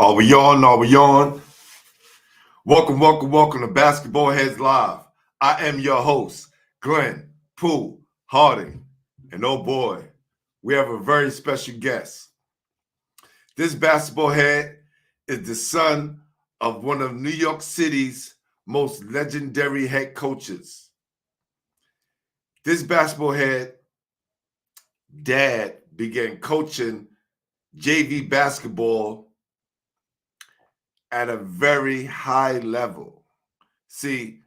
Are we on? Are we on? Welcome to Basketball Heads Live. I am your host, Glenn Pooh Harding. And oh boy, we have a very special guest. This basketball head is the son of one of New York City's most legendary head coaches. This basketball head dad began coaching JV basketball at a very high level. See,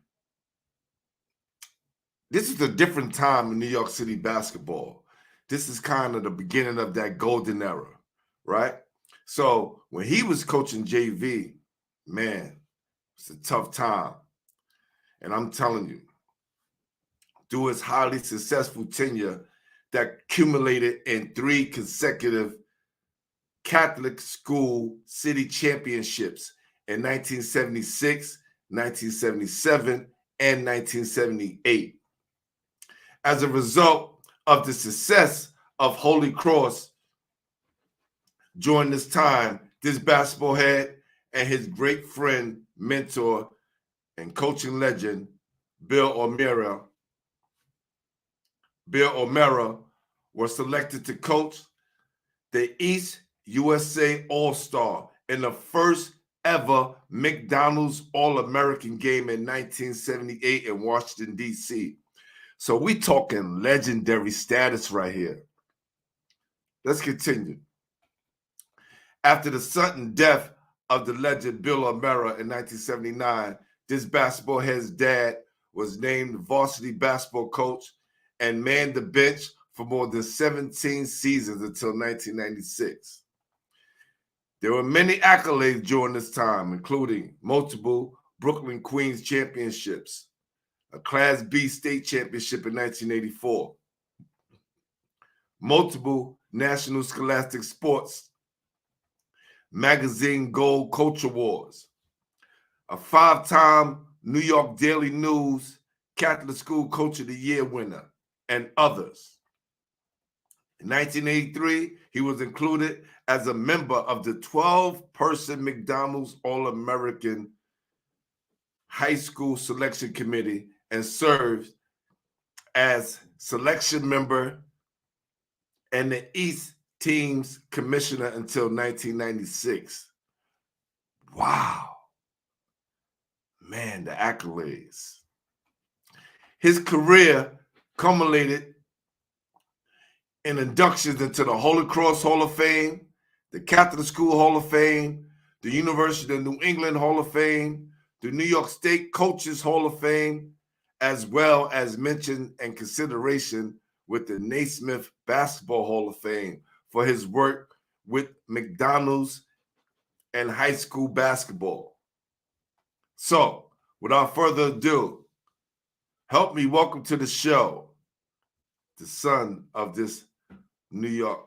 this is a different time in New York City basketball. This is kind of the beginning of that golden era, right? So when he was coaching JV, man, it's a tough time. And I'm telling you, through his highly successful tenure that accumulated in 3 consecutive Catholic school city championships in 1976, 1977, and 1978. As a result of the success of Holy Cross during this time, this basketball head and his great friend, mentor, and coaching legend, Bill O'Meara, were selected to coach the East USA All-Star in the first ever McDonald's All-American game in 1978 in Washington, D.C. So we talking legendary status right here. Let's continue. After the sudden death of the legend Bill O'Meara in 1979, this basketball head's dad was named varsity basketball coach and manned the bench for more than 17 seasons until 1996. There were many accolades during this time, including multiple Brooklyn Queens championships, a Class B state championship in 1984, multiple National Scholastic Sports Magazine Gold Coach Awards, a 5-time New York Daily News Catholic School Coach of the Year winner, and others. In 1983, he was included as a member of the 12-person McDonald's All-American High School Selection Committee and served as selection member and the East Team's commissioner until 1996. Wow. Man, the accolades. His career culminated in inductions into the Holy Cross Hall of Fame, the Catholic School Hall of Fame, the University of New England Hall of Fame, the New York State Coaches Hall of Fame, as well as mention and consideration with the Naismith Basketball Hall of Fame for his work with McDonald's and high school basketball. So, without further ado, help me welcome to the show the son of this New York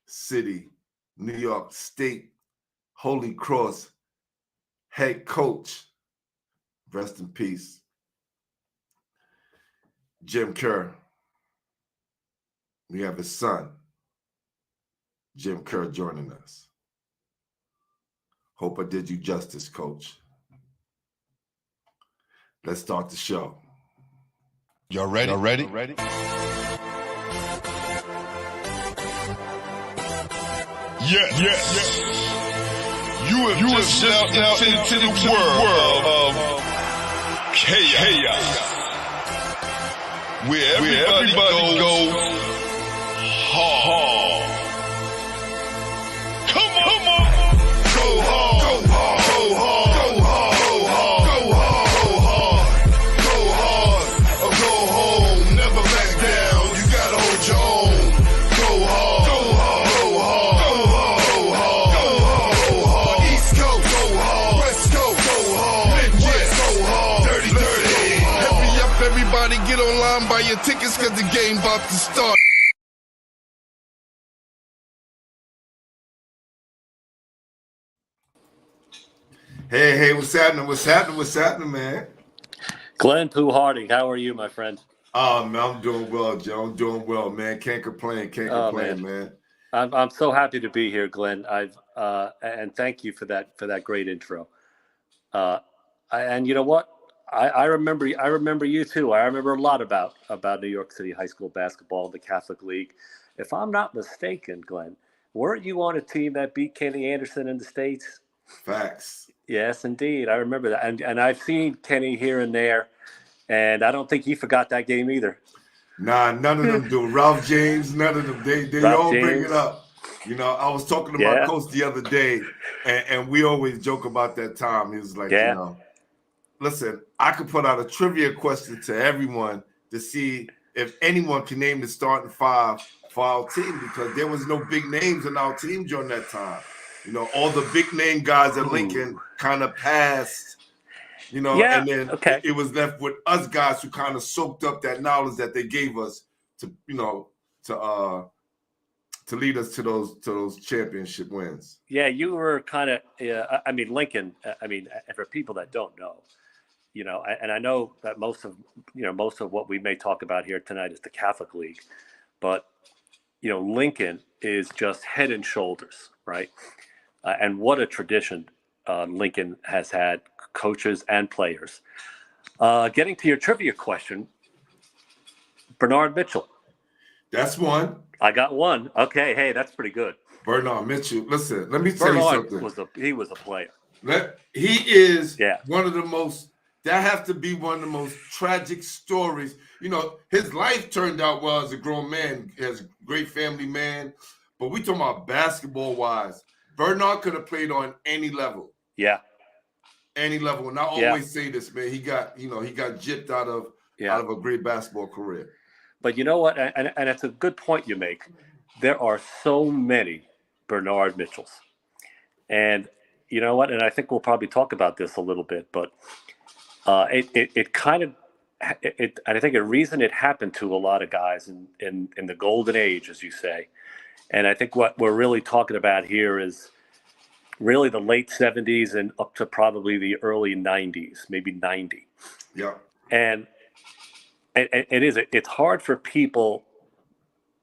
City, New York State Holy Cross head coach, rest in peace, Jim Kerr. We have his son, Jim Kerr, joining us. Hope I did you justice, Coach. Let's start the show. Y'all ready? Yes. You have just stepped out into the world of chaos. Where everybody goes hard. Come on. Go hard. Go hard. Go hard. Go hard. Go hard. Or go home. Never back down. You gotta hold your own. Go hard. Go hard. Go hard. Go hard. East Coast. Go hard. West Coast. Go hard. Midwest. Go hard. Dirty. Hurry up, everybody. Get online, buy your tickets, cause the game about to start. Hey, what's happening, man? Glenn Pooh Harding, how are you, my friend? Oh, man, I'm doing well, Joe. I'm doing well, man. Can't complain, man. I'm so happy to be here, Glenn. And thank you for that great intro. Uh, and you know what? I remember you too. I remember a lot about New York City high school basketball, the Catholic League. If I'm not mistaken, Glenn, weren't you on a team that beat Kenny Anderson in the States? Facts. Yes, indeed. I remember that. And I've seen Kenny here and there, and I don't think he forgot that game either. Nah, none of them do. Ralph James, none of them. They Ralph all bring it James. up. I was talking to my Yeah. coach the other day, and we always joke about that time. He was like, Yeah. listen, I could put out a trivia question to everyone to see if anyone can name the starting five for our team, because there was no big names in our team during that time. All the big name guys at Lincoln kind of passed, Yeah, and then okay. it was left with us guys who kind of soaked up that knowledge that they gave us to lead us to those championship wins. Yeah, you were kind of. I mean, Lincoln. I mean, for people that don't know, and I know that most of what we may talk about here tonight is the Catholic League, but Lincoln is just head and shoulders, right? And what a tradition Lincoln has had, coaches and players. Getting to your trivia question, Bernard Mitchell. That's one. I got one. Okay, hey, that's pretty good. Bernard Mitchell. Listen, let me tell you something. He was a player. He is Yeah. one of the most. That has to be one of the most tragic stories. His life turned out well as a grown man, as a great family man. But we talking about basketball wise. Bernard could have played on any level. Yeah. Any level. And I always say this, man. He got gypped out of a great basketball career. But you know what? And it's a good point you make. There are so many Bernard Mitchells. And you know what? And I think we'll probably talk about this a little bit, but I think a reason it happened to a lot of guys in the golden age, as you say. And I think what we're really talking about here is really the late 70s and up to probably the early 90s, maybe 90. Yeah. And it's hard for people.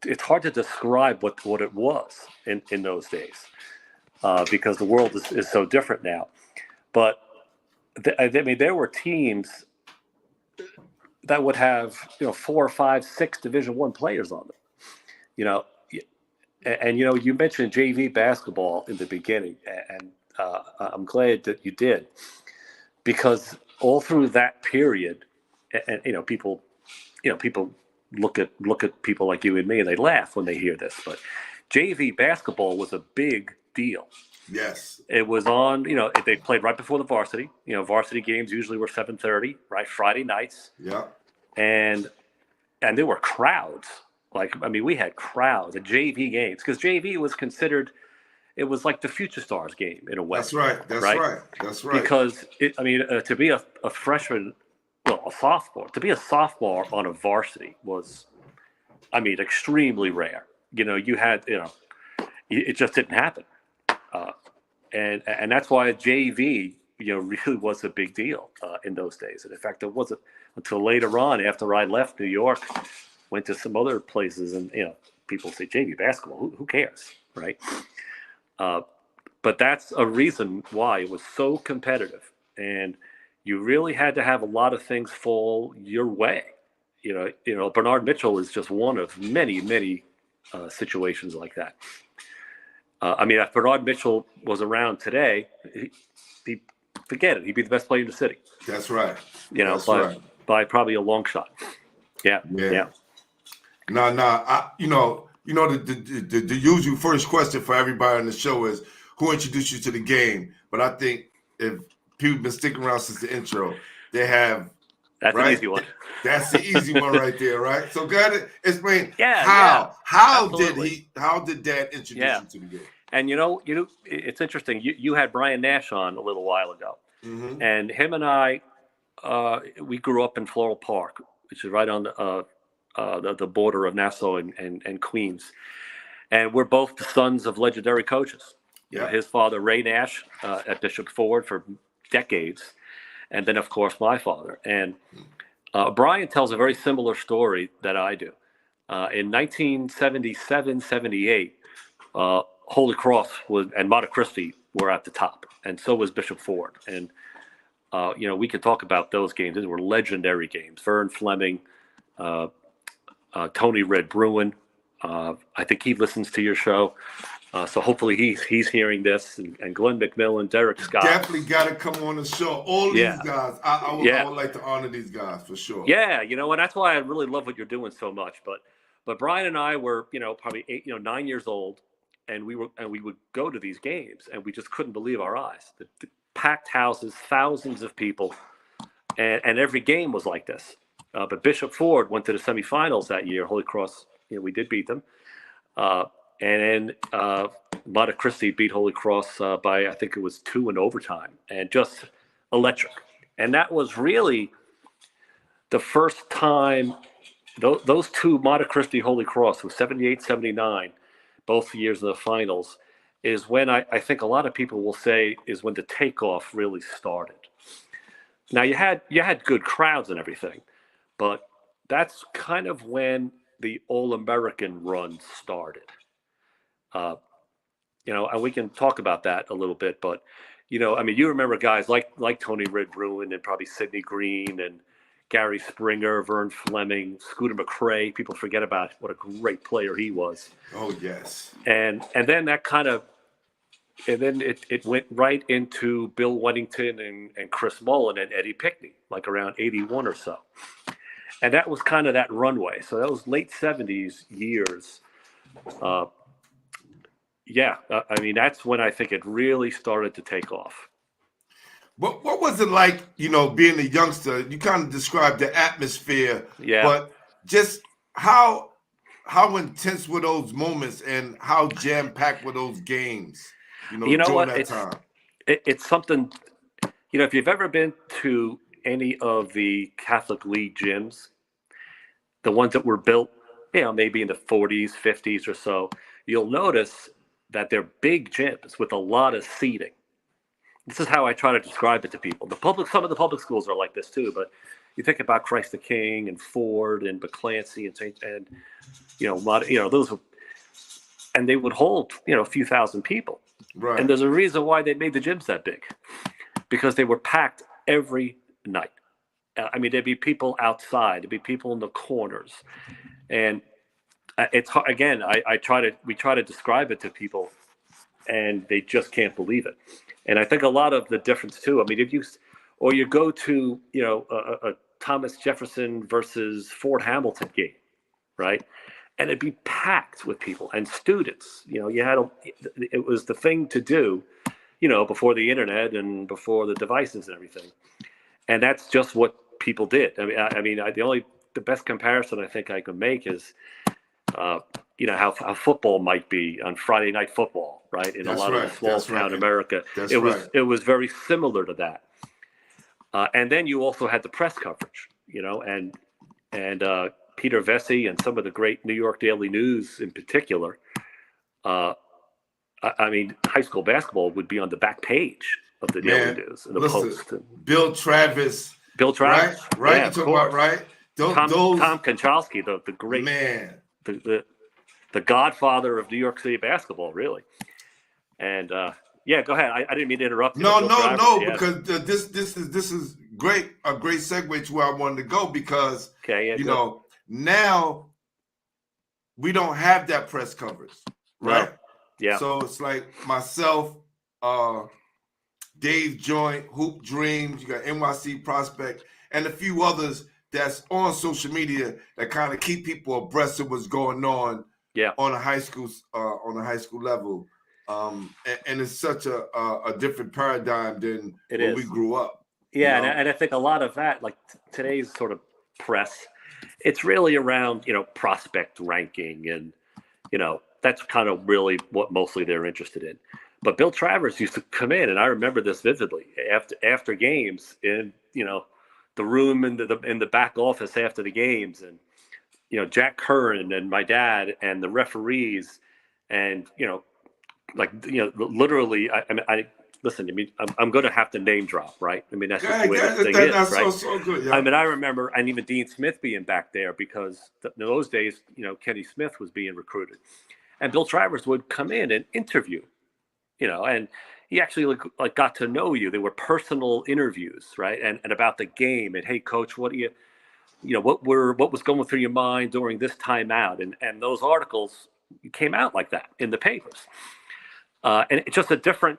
It's hard to describe what it was in those days because the world is so different now. But I mean, there were teams that would have 4, 5, 6 Division I players on them. And you mentioned JV basketball in the beginning, and I'm glad that you did, because all through that period, and people look at people like you and me and they laugh when they hear this, but JV basketball was a big deal. Yes. It was on, they played right before the varsity. Varsity games usually were 7:30, right? Friday nights. Yeah. And there were crowds. We had crowds at JV games because JV was considered, it was like the Future Stars game in a way. That's right. That's right. That's right. Because to be a freshman, a sophomore, to be a sophomore on a varsity was, extremely rare. You had, it just didn't happen. And that's why JV, really was a big deal in those days. And in fact, it wasn't until later on, after I left New York, went to some other places, and people say JV basketball. Who cares, right? But that's a reason why it was so competitive, and you really had to have a lot of things fall your way. Bernard Mitchell is just one of many, many situations like that. If Bernard Mitchell was around today, he'd forget it. He'd be the best player in the city. That's right. By probably a long shot. Yeah. No. The usual first question for everybody on the show is, who introduced you to the game? But I think if people have been sticking around since the intro, they have. That's right? an easy one. That's the easy one right there, right? So go ahead and explain how did Dad introduce you to the game? And it's interesting. You had Brian Nash on a little while ago, mm-hmm. and him and I, we grew up in Floral Park, which is right on the border of Nassau and Queens, and we're both the sons of legendary coaches. Yeah. His father, Ray Nash, at Bishop Ford for decades, and then of course my father. And Brian tells a very similar story that I do. In 1977-78, Holy Cross and Monte Cristi were at the top, and so was Bishop Ford. And we could talk about those games. These were legendary games. Vern Fleming, Tony Red Bruin. I think he listens to your show, so hopefully he's hearing this. And Glenn McMillan, Derek Scott. Definitely got to come on the show. All these guys, I would like to honor these guys for sure. Yeah, and that's why I really love what you're doing so much. But Brian and I were, probably 9 years old, and we would go to these games, and we just couldn't believe our eyes. The packed houses, thousands of people, and every game was like this. But Bishop Ford went to the semifinals that year. Holy Cross, we did beat them. And then Monte Cristi beat Holy Cross by, I think it was 2 in overtime, and just electric. And that was really the first time, those two, Monte Cristi, Holy Cross, was 78, 79, both years in the finals, is when I think a lot of people will say is when the takeoff really started. Now, you had good crowds and everything, but that's kind of when the All-American run started. And we can talk about that a little bit, but, you remember guys like Tony Red Bruin and probably Sidney Green and Gary Springer, Vern Fleming, Scooter McCrae. People forget about what a great player he was. Oh, yes. And then that kind of, and then it went right into Bill Weddington and Chris Mullen and Eddie Pickney, like around 81 or so. And that was kind of that runway. So that was late 70s years. That's when I think it really started to take off. What was it like, being a youngster? You kind of described the atmosphere, but just how intense were those moments and how jam-packed were those games, during that time? It's something, if you've ever been to any of the Catholic League gyms, the ones that were built, maybe in the 40s, 50s or so, you'll notice that they're big gyms with a lot of seating. This is how I try to describe it to people. Some of the public schools are like this too, but you think about Christ the King and Ford and McClancy and those, and they would hold, a few thousand people. Right. And there's a reason why they made the gyms that big, because they were packed every night. There'd be people outside, there'd be people in the corners, and it's again. We try to describe it to people, and they just can't believe it. And I think a lot of the difference too. If you go to a Thomas Jefferson versus Fort Hamilton game, right? And it'd be packed with people and students. It was the thing to do, before the internet and before the devices and everything. And that's just what people did. The best comparison I think I can make is, how football might be on Friday Night Football, right? In a lot of the small town America, it was very similar to that. And then you also had the press coverage, and Peter Vesey and some of the great New York Daily News in particular. High school basketball would be on the back page of the Daily News and the Post. Bill Travis. Right? Yeah, you talking about, right? Tom Konchalski, the great man. The godfather of New York City basketball, really. And go ahead. I didn't mean to interrupt you. No, because this is great. A great segue to where I wanted to go, because now we don't have that press coverage, right? No. Yeah. So it's like myself, Dave Joint, Hoop Dreams. You got NYC Prospect, and a few others that's on social media that kind of keep people abreast of what's going on. Yeah. On a high school level, and it's such a different paradigm than when we grew up. Yeah, and I think a lot of that, like today's sort of press, it's really around prospect ranking, and that's kind of really what mostly they're interested in. But Bill Travers used to come in, and I remember this vividly after games in the room in the back office after the games, and Jack Kerr and my dad and the referees, and literally, I'm going to have to name drop, right? That's just the way this thing is, right? So good, yeah. I remember, and even Dean Smith being back there, because in those days, Kenny Smith was being recruited, And Bill Travers would come in and interview, and he actually like got to know you. They were personal interviews, right? And about the game. And hey, coach, what was going through your mind during this timeout? And those articles came out like that in the papers. And it's just a different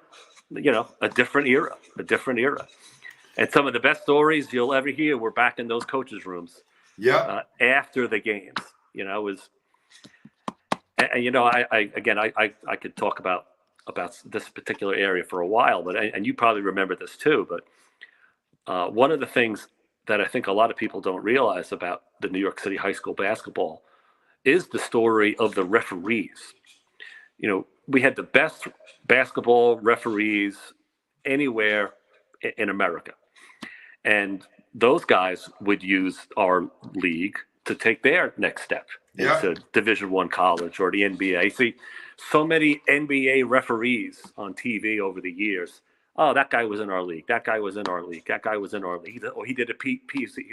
era. And some of the best stories you'll ever hear were back in those coaches' rooms. Yeah. After the games, I could talk about this particular area for a while, and you probably remember this too. But one of the things that I think a lot of people don't realize about the New York City high school basketball is the story of the referees. We had the best basketball referees anywhere in America. And those guys would use our league to take their next step into Division I college or the NBA. I see so many NBA referees on TV over the years. Oh, that guy was in our league. That guy was in our league. That guy was in our league. Or he did he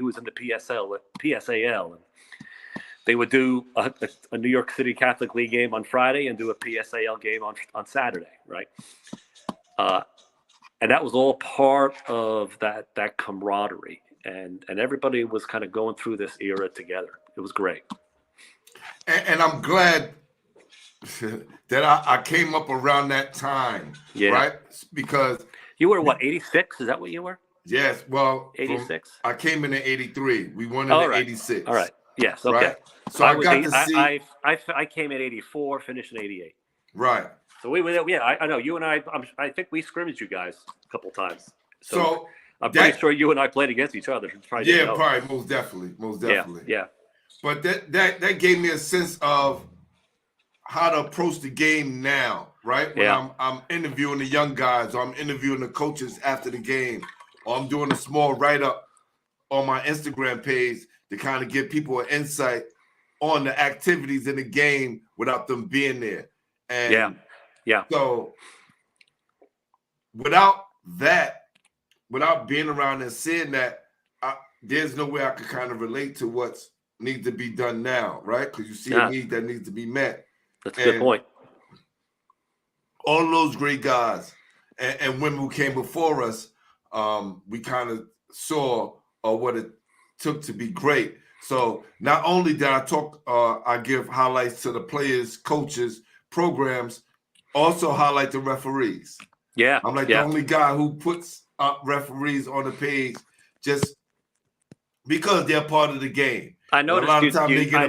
was in the PSAL. And they would do a New York City Catholic League game on Friday and do a PSAL game on Saturday, right? And that was all part of that camaraderie. And everybody was kind of going through this era together. It was great. And I'm glad that I came up around that time, right? Because you were what, 86? Is that what you were? Yes. Well, 86. I came in 83. We won in 86. All right. Yes. Okay. Right? So I got to see. I came in 84, finished in 88. Right. So we were. Yeah, I know you and I think we scrimmaged you guys a couple times. So I'm pretty sure you and I played against each other. Probably most definitely. Yeah. But that gave me a sense of how to approach the game now, right? When I'm interviewing the young guys, or I'm interviewing the coaches after the game, or I'm doing a small write-up on my Instagram page to kind of give people an insight on the activities in the game without them being there. And so without being around and seeing that, there's no way I could kind of relate to what's needs to be done now, right? Because you see a need that needs to be met. That's a good point. All of those great guys and women who came before us, we kind of saw what it took to be great. So not only did I give highlights to the players, coaches, programs, also highlight the referees. Yeah. I'm like the only guy who puts up referees on the page just because they're part of the game. I noticed a lot of times they get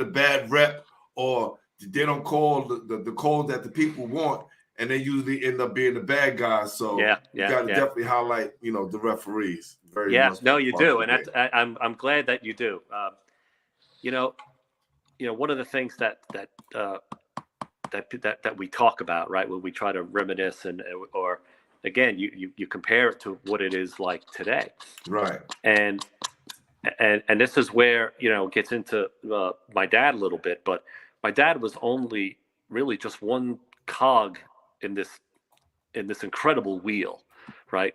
a bad rep, or they don't call the calls that the people want, and they usually end up being the bad guys. So you got to definitely highlight, the referees. Very much. No, you do, and I'm glad that you do. One of the things that we talk about, right, when we try to reminisce or again, you compare it to what it is like today, right? And this is where it gets into my dad a little bit, but my dad was only really just one cog in this incredible wheel, right?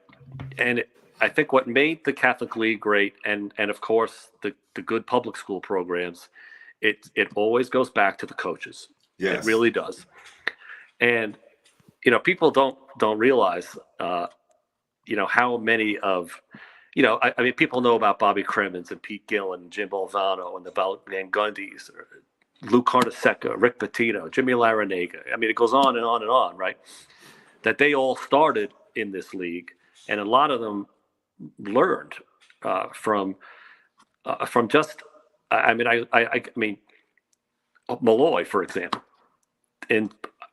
And I think what made the Catholic League great, and of course the good public school programs, it always goes back to the coaches. Yes. It really does. And people don't realize how many of I mean, people know about Bobby Crimmins and Pete Gillen and Jim Bolzano and the Van Gundys, Lou Carnesecca, Rick Pitino, Jimmy Larinaga. I mean, it goes on and on and on, right? That they all started in this league, and a lot of them learned from just. I mean, Malloy, for example, in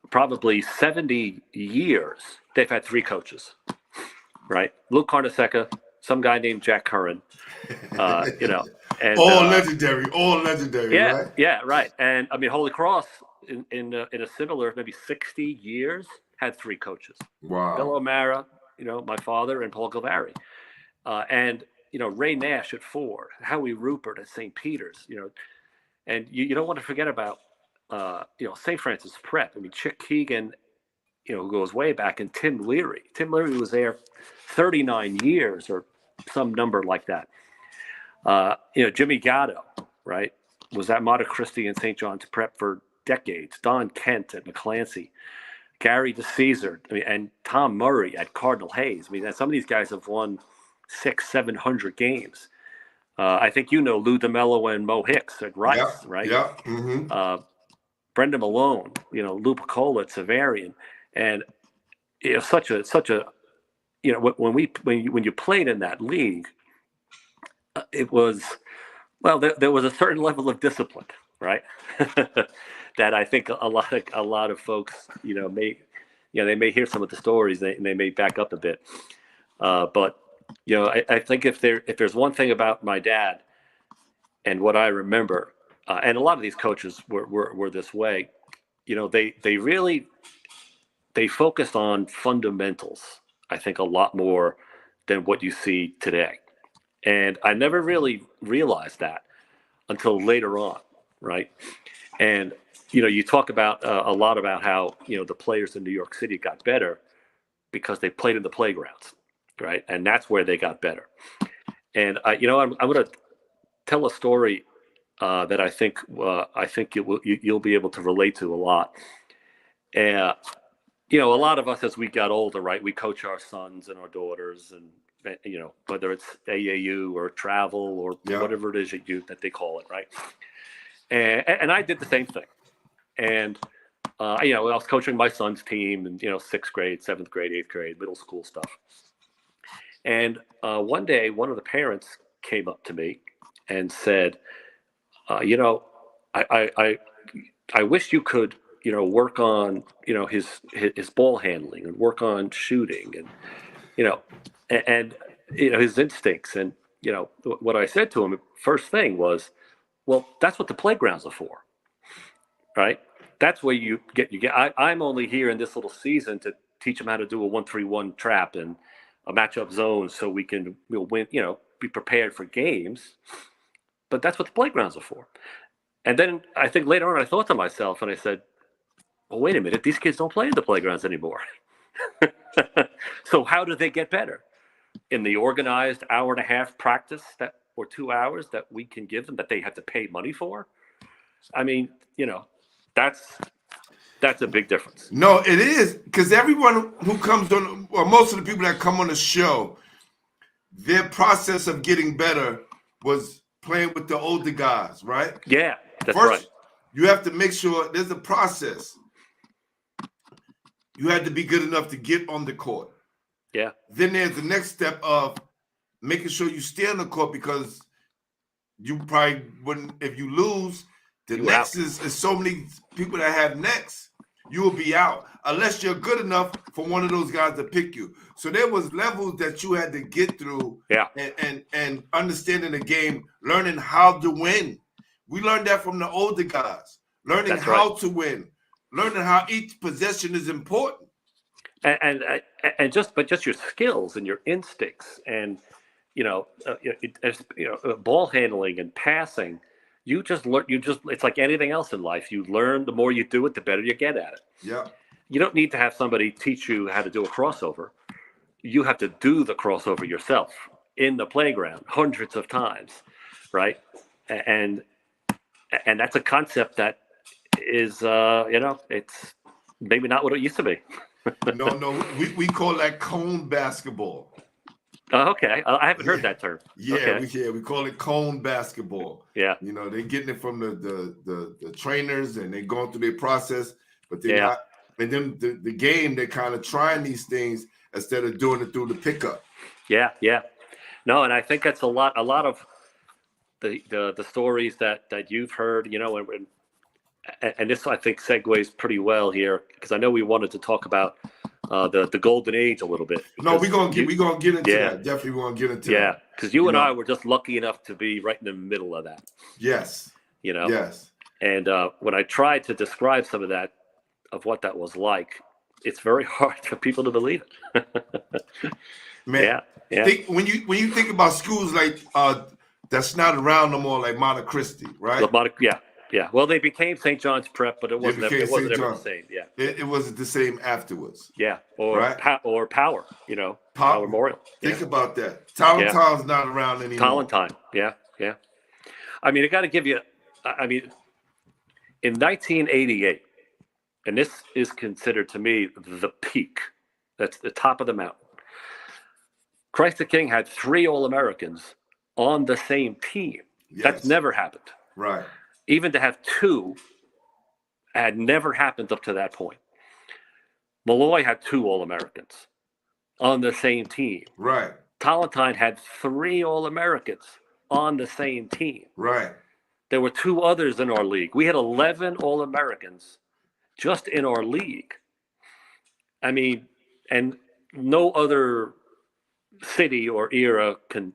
probably 70 years, they've had 3 coaches, right? Lou Carnesecca, some guy named Jack Curran, and all legendary, right? Yeah, right. And I mean, Holy Cross in a similar maybe 60 years had 3 coaches. Wow. Bill O'Mara, my father, and Paul Galvari, and Ray Nash at Ford, Howie Rupert at St. Peter's, and you don't want to forget about St. Francis Prep. I mean, Chick Keegan, who goes way back, and Tim Leary. Tim Leary was there 39 years or some number like that. Jimmy Gatto, right? was at Monte Cristi and St. John's Prep for decades. Don Kent at McClancy, Gary DeCesar, and Tom Murray at Cardinal Hayes. I mean, and some of these guys have won 600-700 games. I think you know Lou DeMello and Mo Hicks at Rice, right? Yeah. Brendan Malone, Lou Piccola at Savarian, and such a when you played in that league, it was there was a certain level of discipline, right? That I think a lot of folks they may hear some of the stories and they may back up a bit, but I think if there's one thing about my dad and what I remember, and a lot of these coaches were this way, they focused on fundamentals, I think, a lot more than what you see today. And I never really realized that until later on, right? And you talk about a lot about how the players in New York City got better because they played in the playgrounds, right? And that's where they got better. And I'm going to tell a story that I think you'll be able to relate to a lot. A lot of us as we got older, right? We coach our sons and our daughters, and whether it's AAU or travel or whatever it is that they call it, right? And I did the same thing. And I was coaching my son's team, and 6th grade, 7th grade, 8th grade, middle school stuff. And one day, one of the parents came up to me and said, I wish you could work on his ball handling and work on shooting and his instincts. And what I said to him first thing was, well, that's what the playgrounds are for, right? That's where you get. I'm only here in this little season to teach them how to do a 1-3-1 trap and a matchup zone, so we can win. Be prepared for games. But that's what the playgrounds are for. And then I think later on I thought to myself, and I said, well, wait a minute, these kids don't play in the playgrounds anymore. So how do they get better? In the organized hour-and-a-half practice or 2 hours that we can give them that they have to pay money for? I mean, that's a big difference. No, it is, because everyone who comes on, or most of the people that come on the show, their process of getting better was playing with the older guys, right? Yeah, that's First, right. You have to make sure there's a process. You had to be good enough to get on the court. Yeah. Then there's the next step of making sure you stay on the court, because you probably wouldn't, if you lose, the next is so many people that have next, you will be out unless you're good enough for one of those guys to pick you. So there was levels that you had to get through, and understanding the game, learning how to win. We learned that from the older guys, learning how to win, learning how each possession is important. And just your skills and your instincts and ball handling and passing. You just learn. It's like anything else in life. You learn, the more you do it, the better you get at it. Yeah. You don't need to have somebody teach you how to do a crossover. You have to do the crossover yourself in the playground hundreds of times, right? And that's a concept that is, it's maybe not what it used to be. No, we call that cone basketball. Okay, I haven't heard that term. Yeah, okay. we call it cone basketball. Yeah, they're getting it from the trainers, and they're going through their process, but they're not. And then the game, they're kind of trying these things instead of doing it through the pickup. Yeah. No, and I think that's a lot of the stories that you've heard, and this I think segues pretty well here, because I know we wanted to talk about the golden age a little bit. No, we're gonna get into that. Definitely, we're gonna get into that. Yeah, because you and I were just lucky enough to be right in the middle of that. Yes. Yes. And when I tried to describe some of that, of what that was like, it's very hard for people to believe it. Man, yeah. When you think about schools like that's not around no more, like Monte Cristi, right? Yeah. Well, they became St. John's Prep, but it wasn't ever the same. Yeah. It wasn't the same afterwards. Yeah. Or or Power, Power Memorial. Think about that. Talentine's not around anymore. Talentine. Yeah. I mean, I got to give you I mean, in 1988, and this is considered to me the peak. That's the top of the mountain. Christ the King had 3 All-Americans on the same team. Yes. That's never happened. Right. Even to have 2 had never happened up to that point. Malloy had 2 All-Americans on the same team. Right. Tollentine had 3 All-Americans on the same team. Right. There were 2 others in our league. We had 11 All-Americans just in our league. I mean, and no other city or era could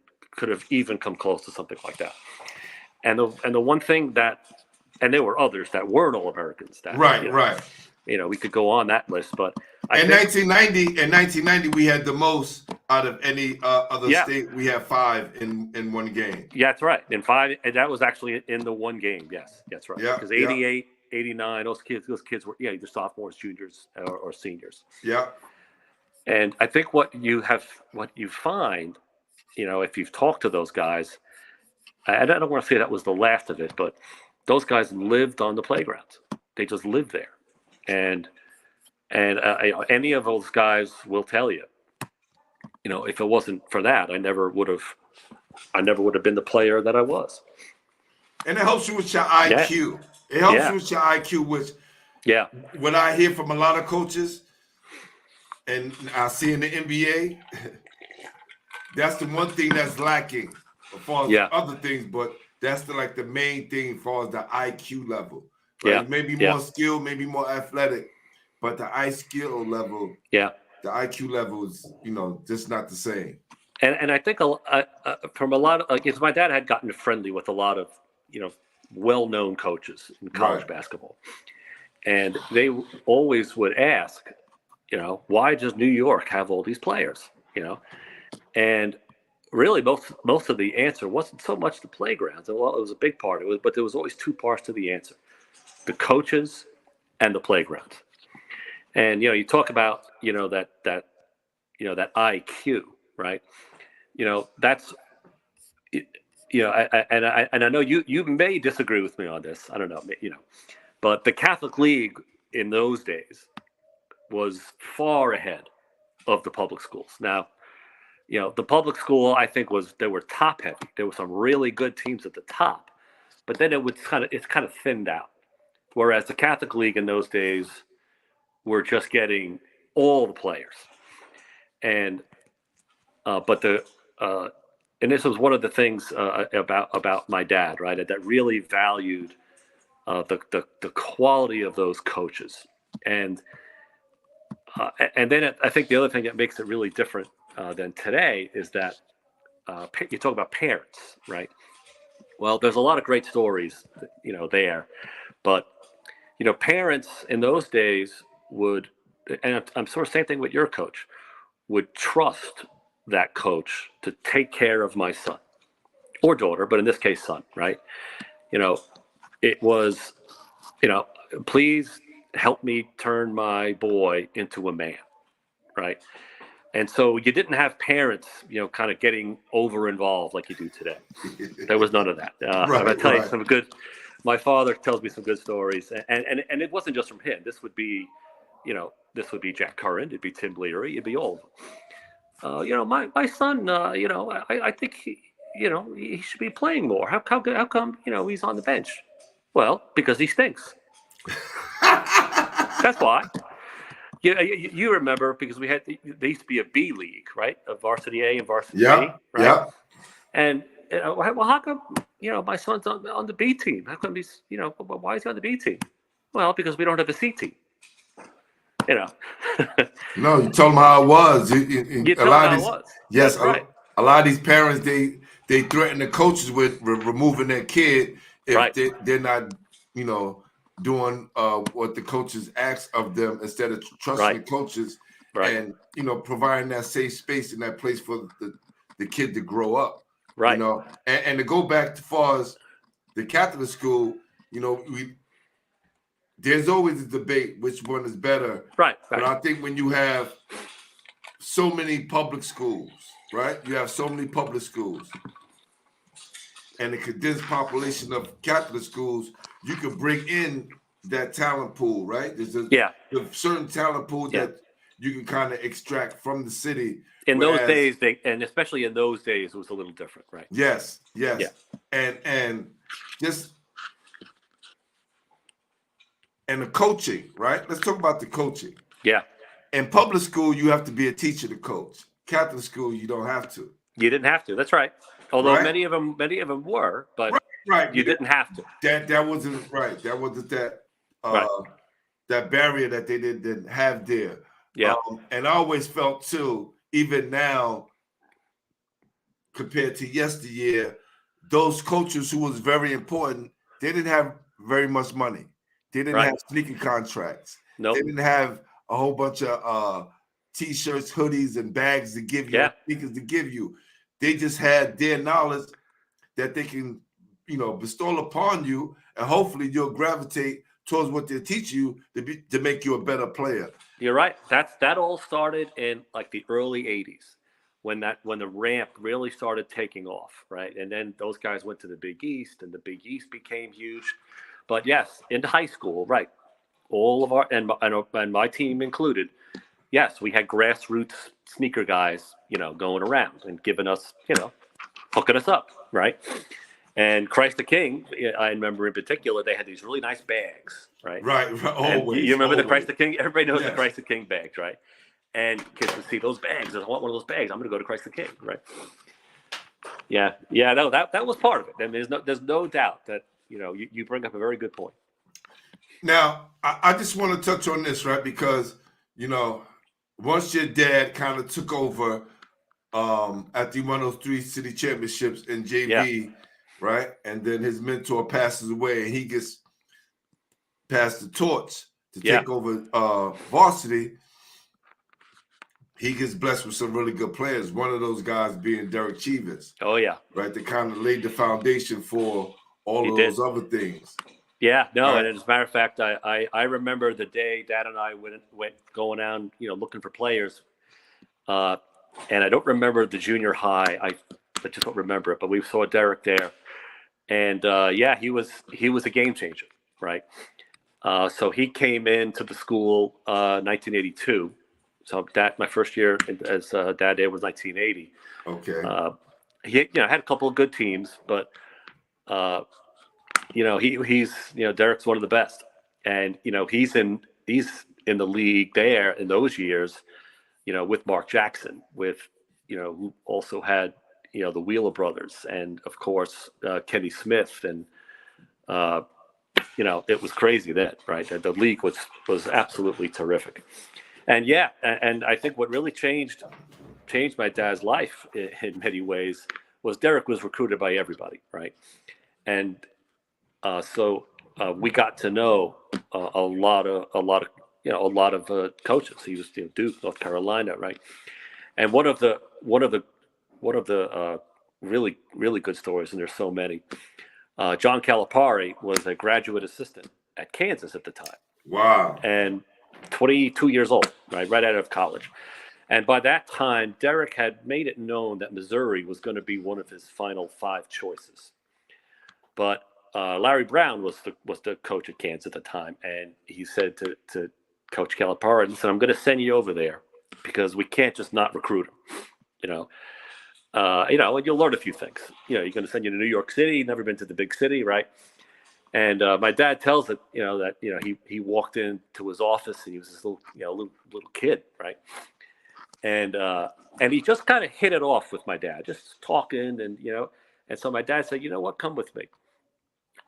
have even come close to something like that. And the one thing that, and there were others that weren't All-Americans. That, Right. Right. You know, we could go on that list, but In 1990, we had the most out of any other state. We had 5 in one game. Yeah, that's right. In 5, and that was actually in the one game. Yes, that's right. Yeah, Because 88, 89, those kids were either sophomores, juniors, or seniors. Yeah. And I think what you find, you know, if you've talked to those guys, I don't want to say that was the last of it, but those guys lived on the playgrounds. They just lived there. And you know, any of those guys will tell you, you know, if it wasn't for that, I never would have been the player that I was. And it helps you with your IQ. Yeah. It helps you with your IQ, which what I hear from a lot of coaches, and I see in the NBA, that's the one thing that's lacking as far as other things, but that's the main thing as far as the IQ level. Right? Yeah. Maybe more skill, maybe more athletic, but the IQ level, the IQ level is, you know, just not the same. And I think from a lot of, because my dad had gotten friendly with a lot of, you know, well-known coaches in college basketball, and they always would ask, you know, why does New York have all these players, you know? And really, most of the answer wasn't so much the playgrounds. Well, it was a big part. But there was always 2 parts to the answer: the coaches and the playgrounds. And you know, you talk about, you know, that IQ, right? You know, that's, you know, I know you may disagree with me on this. I don't know, you know, but the Catholic League in those days was far ahead of the public schools. Now, you know, the public school, I think, they were top heavy. There were some really good teams at the top, but then it's kind of thinned out. Whereas the Catholic League in those days were just getting all the players, and and this was one of the things about my dad, right? That really valued the quality of those coaches, and then I think the other thing that makes it really different than today is that you talk about parents, right? Well, there's a lot of great stories, you know, there, but you know, parents in those days would, and I'm sort of same thing with your coach, would trust that coach to take care of my son or daughter, but in this case, son, right? You know, it was, you know, please help me turn my boy into a man, right? And so you didn't have parents, you know, kind of getting over involved like you do today. There was none of that. I tell you some good. My father tells me some good stories, and it wasn't just from him. This would be, you know, Jack Curran, it'd be Tim Leary, it'd be all of them. You know, my son, you know, I think he should be playing more. How come, you know, he's on the bench? Well, because he stinks. That's why. You remember, because there used to be a B league, right? A varsity A and varsity B, right? Yeah. And well, how come, you know, my son's on the B team? How come he's, you know, why is he on the B team? Well, because we don't have a C team. You know. No, you told them how it was. You told them how it was. Yes, That's right. A lot of these parents, they threaten the coaches with removing their kid if they're not, you know, doing what the coaches ask of them, instead of trusting the coaches and, you know, providing that safe space and that place for the kid to grow up. Right. You know, and to go back as far as the Catholic school, you know, there's always a debate which one is better. Right. But I think when you have so many public schools, right? You have so many public schools. and the condensed population of Catholic schools, you could bring in that talent pool, right? There's a certain talent pool that you can kind of extract from the city. In those days, and especially in those days, it was a little different, right? Yes. Yeah. And just and the coaching, right? Let's talk about the coaching. Yeah. In public school, you have to be a teacher to coach. Catholic school, you don't have to. You didn't have to. That's right. Although many of them were, but you didn't have to. That wasn't right. That wasn't that that barrier that they didn't have there. Yeah. And I always felt too, even now, compared to yesteryear, those coaches who was very important, they didn't have very much money. They didn't have sneaker contracts. Nope. They didn't have a whole bunch of T-shirts, hoodies, and bags to give you, sneakers to give you. They just had their knowledge that they can, bestow upon you, and hopefully you'll gravitate towards what they teach you to make you a better player. You're right. That all started in like the early '80s, when the ramp really started taking off, right? And then those guys went to the Big East, and the Big East became huge. But yes, in high school, right? All of our and my team included, yes, we had grassroots sneaker guys, going around and giving us, hooking us up, right? And Christ the King, I remember in particular, they had these really nice bags, right? Right. Always. You remember the Christ the King? Everybody knows the Christ the King bags, right? And kids would see those bags. I want one of those bags. I'm going to go to Christ the King, right? Yeah. No, that was part of it. And there's no doubt that you bring up a very good point. Now, I just want to touch on this, right? Because once your dad kind of took over after he won those 3 city championships in JV, right? And then his mentor passes away, and he gets passed the torch to take over varsity. He gets blessed with some really good players. One of those guys being Derek Chivas. Oh, yeah. Right? They kind of laid the foundation for all of those other things. Yeah, no, right. And as a matter of fact, I remember the day Dad and I went going down, looking for players. And I don't remember the junior high. I just don't remember it, but we saw Derek there. And he was a game changer, right? So he came into the school 1982. So my first year as Dad did was 1980. Okay. He had a couple of good teams, but he's Derek's one of the best, and he's in the league there in those years, with Mark Jackson, with who also had the Wheeler brothers, and of course Kenny Smith, and it was crazy then, right? The league was absolutely terrific. And and I think what really changed my dad's life in many ways was Derek was recruited by everybody, right? And so we got to know a lot of coaches. He was Duke, North Carolina, right? And one of the really, really good stories, and there's so many. John Calipari was a graduate assistant at Kansas at the time. Wow. And 22 years old, right out of college. And by that time, Derek had made it known that Missouri was going to be one of his final 5 choices. But Larry Brown was the coach at Kansas at the time, and he said to Coach Calipari, "Listen, I'm going to send you over there because we can't just not recruit him, and you'll learn a few things. You're going to send you to New York City, never been to the big city, right?" And my dad tells it, that he walked into his office and he was this little kid, right? And he just kind of hit it off with my dad, just talking, and and so my dad said, "You know what, come with me."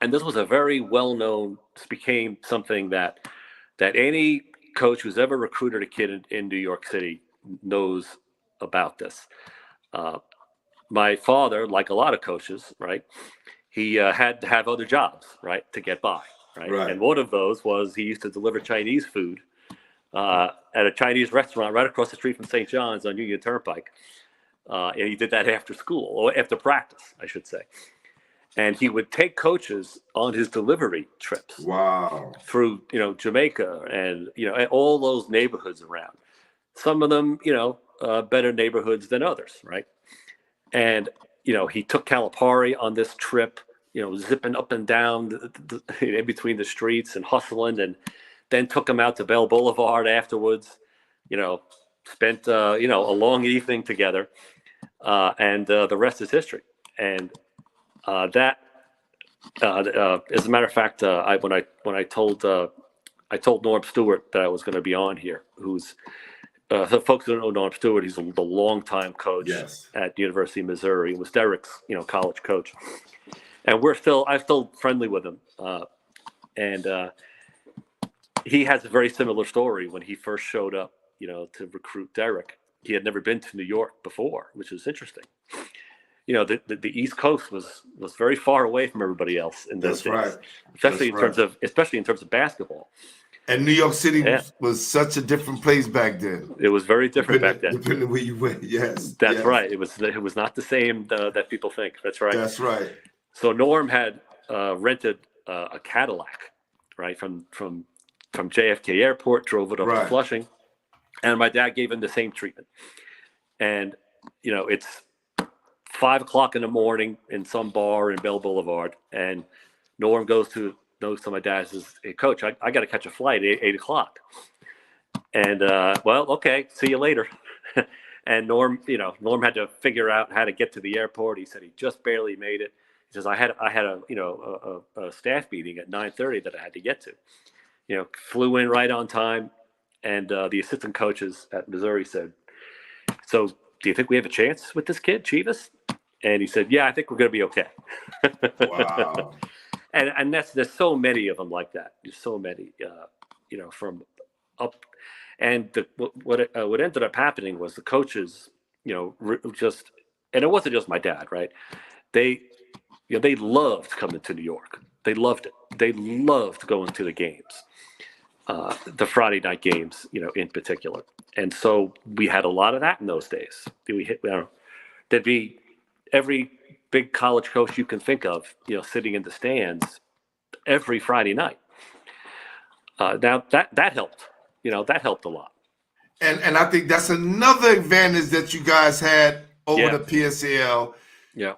And this was a very well-known, became something that any coach who's ever recruited a kid in New York City knows about this. My father, like a lot of coaches, right, he had to have other jobs, right, to get by, right? And one of those was he used to deliver Chinese food at a Chinese restaurant right across the street from St. John's on Union Turnpike. And he did that after school, or after practice, I should say. And he would take coaches on his delivery trips. Wow. Through, Jamaica and, and all those neighborhoods around. Some of them, better neighborhoods than others, right? And, he took Calipari on this trip, zipping up and down in between the streets and hustling, and then took him out to Bell Boulevard afterwards, spent, a long evening together, and the rest is history. And that, as a matter of fact, when I told Norm Stewart that I was going to be on here, who's the folks who don't know Norm Stewart, he's the longtime coach at the University of Missouri. He was Derek's, college coach, and I'm still friendly with him. And he has a very similar story when he first showed up, to recruit Derek. He had never been to New York before, which is interesting. The East Coast was very far away from everybody else in those days, right. especially in terms of basketball. And New York City was such a different place back then. It was very different back then. Depending where you went, yes. That's right. It was not the same that people think. That's right. That's right. So Norm had rented a Cadillac, right, from JFK Airport, drove it up to Flushing, and my dad gave him the same treatment. And it's 5 o'clock in the morning in some bar in Bell Boulevard, and Norm goes to my dad and says, "Hey, Coach, I got to catch a flight at 8 o'clock." And well, okay, see you later. And Norm had to figure out how to get to the airport. He said he just barely made it. He says, I had a staff meeting at 9:30 that I had to get to. Flew in right on time, and the assistant coaches at Missouri said, "So, do you think we have a chance with this kid, Chivas?" And he said, "Yeah, I think we're going to be okay." Wow. And there's so many of them like that. There's so many, from up. And what ended up happening was the coaches, just, and it wasn't just my dad, right? They loved coming to New York. They loved it. They loved going to the games, the Friday night games, in particular. And so we had a lot of that in those days. There'd be every big college coach you can think of, sitting in the stands every Friday night. Now that helped, that helped a lot. And I think that's another advantage that you guys had over the PSAL. Yeah.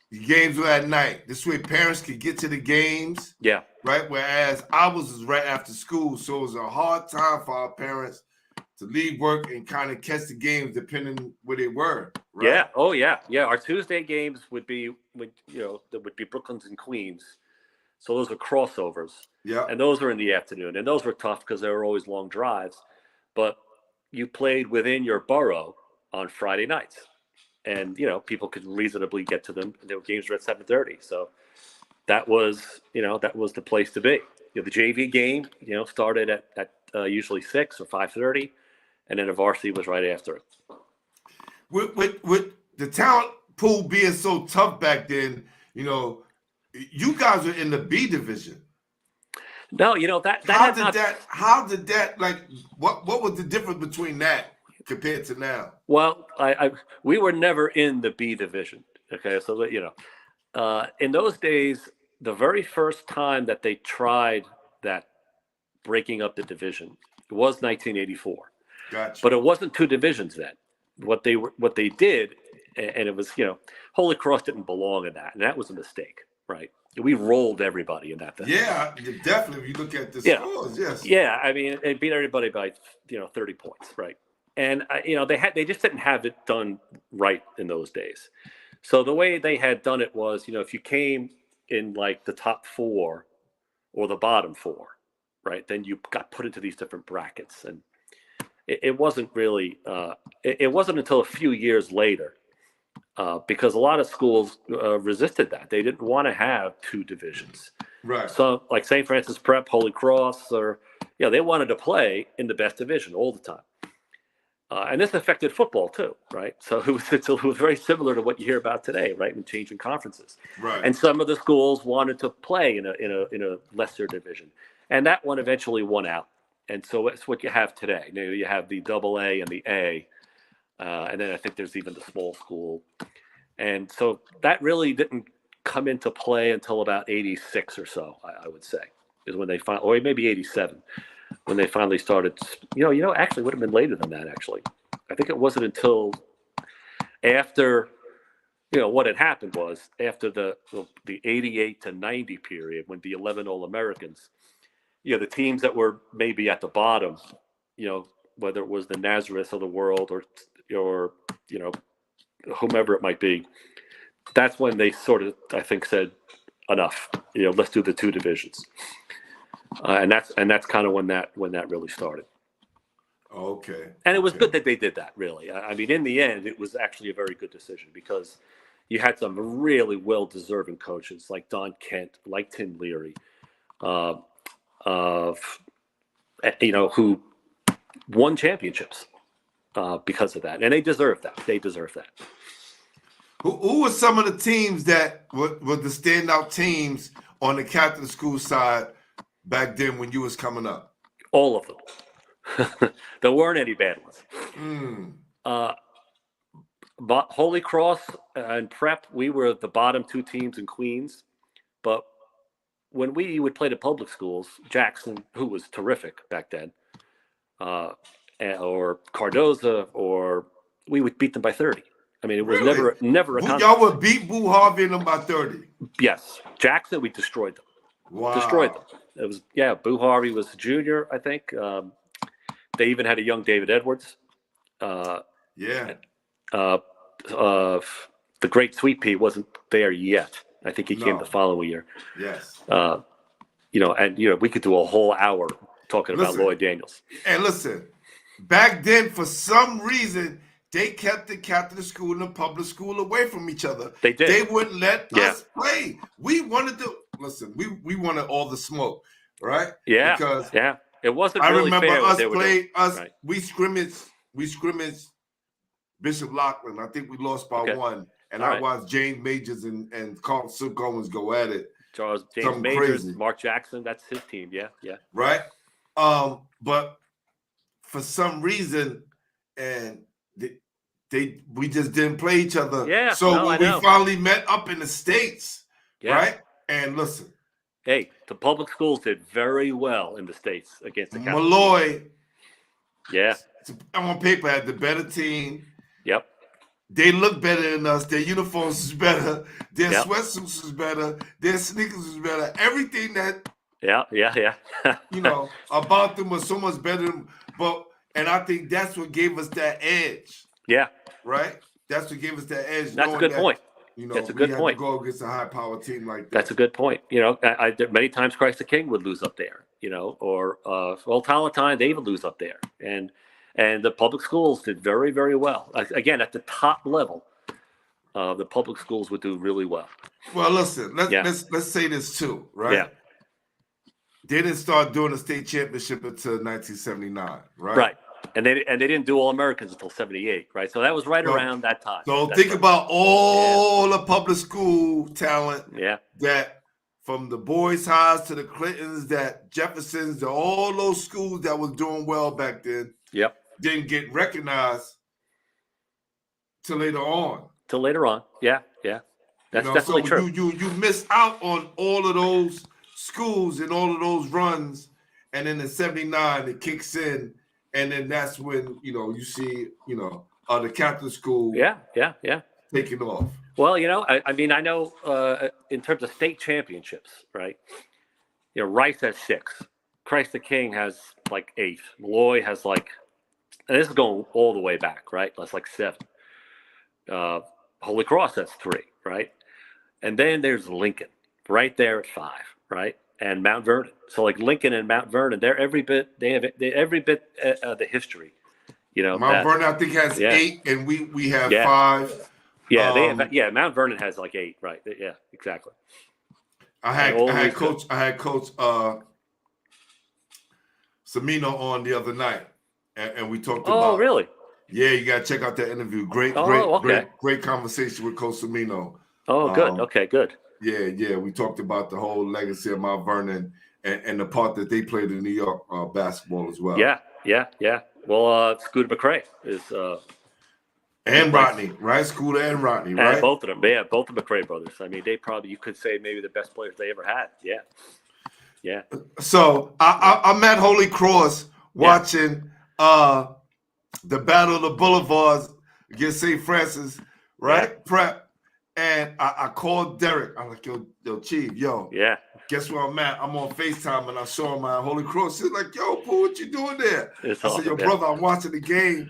The games were at night. This way parents could get to the games. Yeah. Right. Whereas ours was right after school. So it was a hard time for our parents to leave work and kind of catch the games depending where they were. Right? Yeah. Oh yeah. Yeah. Our Tuesday games would be Brooklyn's and Queens. So those were crossovers. Yeah. And those were in the afternoon. And those were tough because they were always long drives. But you played within your borough on Friday nights. And, people could reasonably get to them. Their games were at 7:30. So that was the place to be. The JV game, started at usually 6 or 5:30. And then the varsity was right after it. With the talent pool being so tough back then, you guys were in the B division. No, how did that like what was the difference between that compared to now? Well, we were never in the B division. Okay, so in those days, the very first time that they tried that breaking up the division was 1984. Gotcha. But it wasn't two divisions then. What they did, and it was Holy Cross didn't belong in that, and that was a mistake, right? We rolled everybody in that thing. Yeah, definitely. If you look at the scores, yes. Yeah, I mean, it beat everybody by 30 points, right? And they just didn't have it done right in those days. So the way they had done it was, if you came in like the top 4 or the bottom 4, right, then you got put into these different brackets, and it wasn't really. It wasn't until a few years later. Because a lot of schools resisted that. They didn't want to have 2 divisions. Right. So like St. Francis Prep, Holy Cross, or they wanted to play in the best division all the time. And this affected football too, right? So it was very similar to what you hear about today, right? In changing conferences. Right. And some of the schools wanted to play in a lesser division, and that one eventually won out. And so it's what you have today. You have the AA and the A. And then I think there's even the small school. And so that really didn't come into play until about 86 or so, I would say, is when they finally, or maybe 87, when they finally started, actually would have been later than that, actually. I think it wasn't until after what had happened was after the 88 to 90 period, when the 11 All-Americans, the teams that were maybe at the bottom, whether it was the Nazareth of the world or whomever it might be, that's when they sort of, I think, said enough. Let's do the two divisions, and that's kind of when that really started. Okay. And it was good that they did that. Really, I mean, in the end, it was actually a very good decision because you had some really well-deserving coaches like Don Kent, like Tim Leary, who won championships because of that, and they deserve that. They deserve that. Who were some of the teams that were the standout teams on the Catholic school side back then when you was coming up? All of them. There weren't any bad ones. But Holy Cross and Prep, we were the bottom two teams in Queens. But when we would play the public schools, Jackson, who was terrific back then, or Cardoza, or we would beat them by 30. I mean, it was Really? never a contest. Y'all would beat Boo Harvey and them by 30. Yes, Jackson, we destroyed them. Wow. Destroyed them. It was Boo Harvey was a junior, I think. They even had a young David Edwards. The great Sweet Pea wasn't there yet. I think he came the following year. Yes. And we could do a whole hour talking about Lloyd Daniels. And listen, back then, for some reason, they kept the Catholic school and the public school away from each other. They did. They wouldn't let us play. We wanted to listen. We wanted all the smoke, right? Yeah. Because it wasn't. I really remember fair us playing us. Right. We scrimmaged Bishop Loughlin. I think we lost by 1. And I watched James Majors and Carl Silk Owens go at it. James Something Majors, crazy. Mark Jackson, that's his team. Yeah. Right. But for some reason, and we just didn't play each other. Yeah. So when we finally met up in the States, right? And listen. Hey, the public schools did very well in the States against the Catholic Malloy. Yeah. On paper had the better team. Yep. They look better than us. Their uniforms is better. Their sweatsuits is better. Their sneakers is better. Everything that about them was so much better. And I think that's what gave us that edge. Yeah. Right? That's what gave us that edge. That's a good point. That's a good point. To go against a high-powered team like that. That's a good point. Many times Christ the King would lose up there, or Talatine, they would lose up there. And the public schools did very, very well. Again, at the top level, the public schools would do really well. Well, listen, let's say this too, right? Yeah. They didn't start doing the state championship until 1979, right? Right. And they didn't do All Americans until 78, right? So that was around that time. So think about all the public school talent that from the Boys Highs to the Clintons, that Jeffersons, to all those schools that was doing well back then. Yep. Didn't get recognized till later on. Yeah. That's definitely true. You miss out on all of those schools and all of those runs, and then in 79 it kicks in, and then that's when you see the Catholic school taking off. Well, I know in terms of state championships, right? Rice has 6. Christ the King has like 8. Malloy has and this is going all the way back, right? That's like 7. Holy Cross has 3, right? And then there's Lincoln right there at 5, right? And Mount Vernon. So Lincoln and Mount Vernon, they have every bit the history. Mount Vernon I think has 8, and we have 5. Yeah, they have. Mount Vernon has 8, right? Yeah, exactly. I had Coach Semino on the other night, and we talked about. Oh, really? Yeah, you got to check out that interview. Great conversation with Coach Semino. Oh, good. Okay, good. Yeah. We talked about the whole legacy of Mount Vernon and the part that they played in New York basketball as well. Yeah. Well, Scooter McCrae is. And Rodney, right? Scooter and Rodney, right? And both of them. Yeah, both the McCrae brothers. I mean, they probably, you could say, maybe the best players they ever had. Yeah. So I'm at Holy Cross watching the Battle of the Boulevards against St. Francis, right? Prep. And I called Derek. I'm like, yo, Chief, Yeah. guess where I'm at? I'm on FaceTime and I saw him at Holy Cross. He's like, yo, Pooh, what you doing there? It's I awesome, said, yo, yeah. brother, I'm watching the game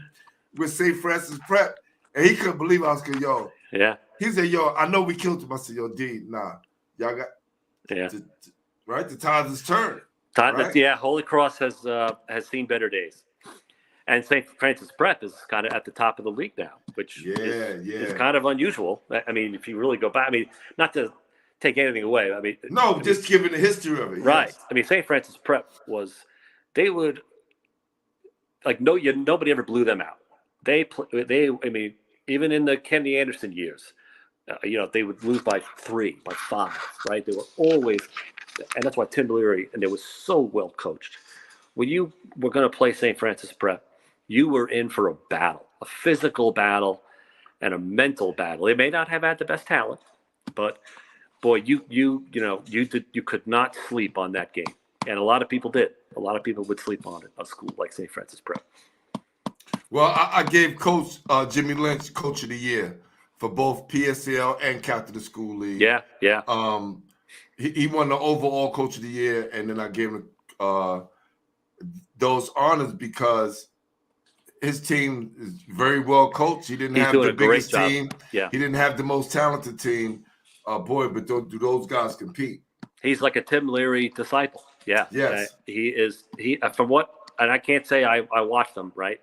with St. Francis Prep. And he couldn't believe I was going, yo. Yeah. He said, yo, I know we killed him. I said, yo, D, nah. Y'all got, right? The tides has turned. Right? Yeah, Holy Cross has seen better days. And St. Francis Prep is kind of at the top of the league now, which is kind of unusual. I mean, if you really go back, I mean, not to take anything away. I mean, just giving the history of it. Right. Yes. I mean, St. Francis Prep they would, like, nobody ever blew them out. I mean, even in the Kenny Anderson years, they would lose by 3, by 5, right? They were always, and that's why Tim Leary, and they were so well coached. When you were going to play St. Francis Prep, you were in for a battle, a physical battle and a mental battle. They may not have had the best talent, but boy, you could not sleep on that game. And a lot of people did. A lot of people would sleep on it, a school like St. Francis Prep. Well, I gave Coach Jimmy Lynch Coach of the Year for both PSL and Captain of the School League. Yeah. He won the overall Coach of the Year, and then I gave him those honors because his team is very well coached. He didn't have the biggest team. Yeah. He didn't have the most talented team. Boy, but do those guys compete? He's like a Tim Leary disciple. Yeah. Yes. He is. From what, and I can't say I watched him, right?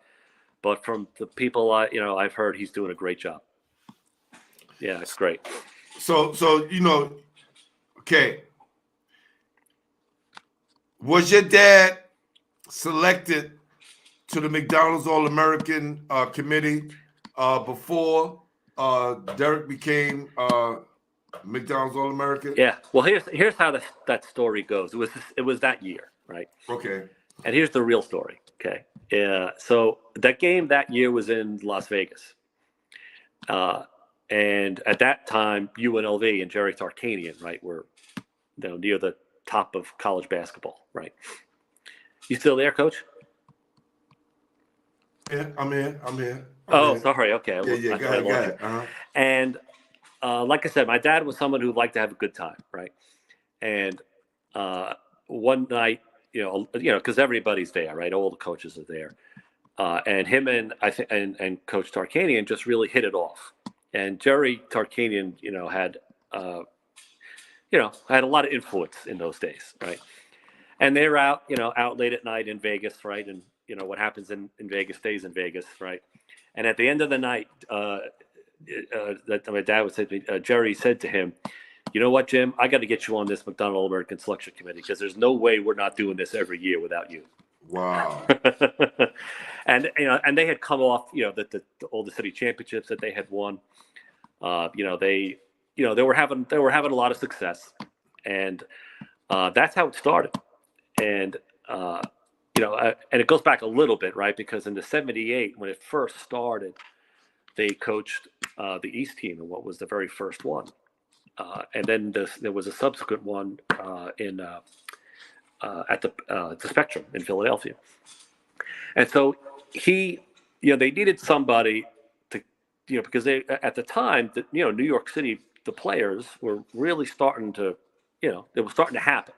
But from the people I've heard, he's doing a great job. Yeah, it's great. So okay. Was your dad selected to the McDonald's All-American committee before Derek became McDonald's All-American? Yeah. Well, here's how that story goes. It was that year, right? Okay. And here's the real story. Okay. So that game that year was in Las Vegas. And at that time, UNLV and Jerry Tarkanian, right, were near the top of college basketball, right? You still there, Coach? Yeah, I'm here. Sorry. Okay. Yeah, go ahead. Uh-huh. And like I said, my dad was someone who liked to have a good time, right? And one night, because everybody's there, right? All the coaches are there, and him and Coach Tarkanian just really hit it off. And Jerry Tarkanian, had a lot of influence in those days, right? And they're out late at night in Vegas, right? And what happens in Vegas stays in Vegas, right? And at the end of the night, that my dad would say to me, Jerry said to him, "You know what, Jim? I got to get you on this McDonald All-American Selection Committee because there's no way we're not doing this every year without you." Wow. And they had come off all the city championships that they had won. They were having a lot of success, and that's how it started. And and it goes back a little bit, right? Because in the '78, when it first started, they coached the East team in what was the very first one. And then there was a subsequent one at the Spectrum in Philadelphia. And so they needed somebody to, because they, at the time, New York City, the players were really starting to, it was starting to happen.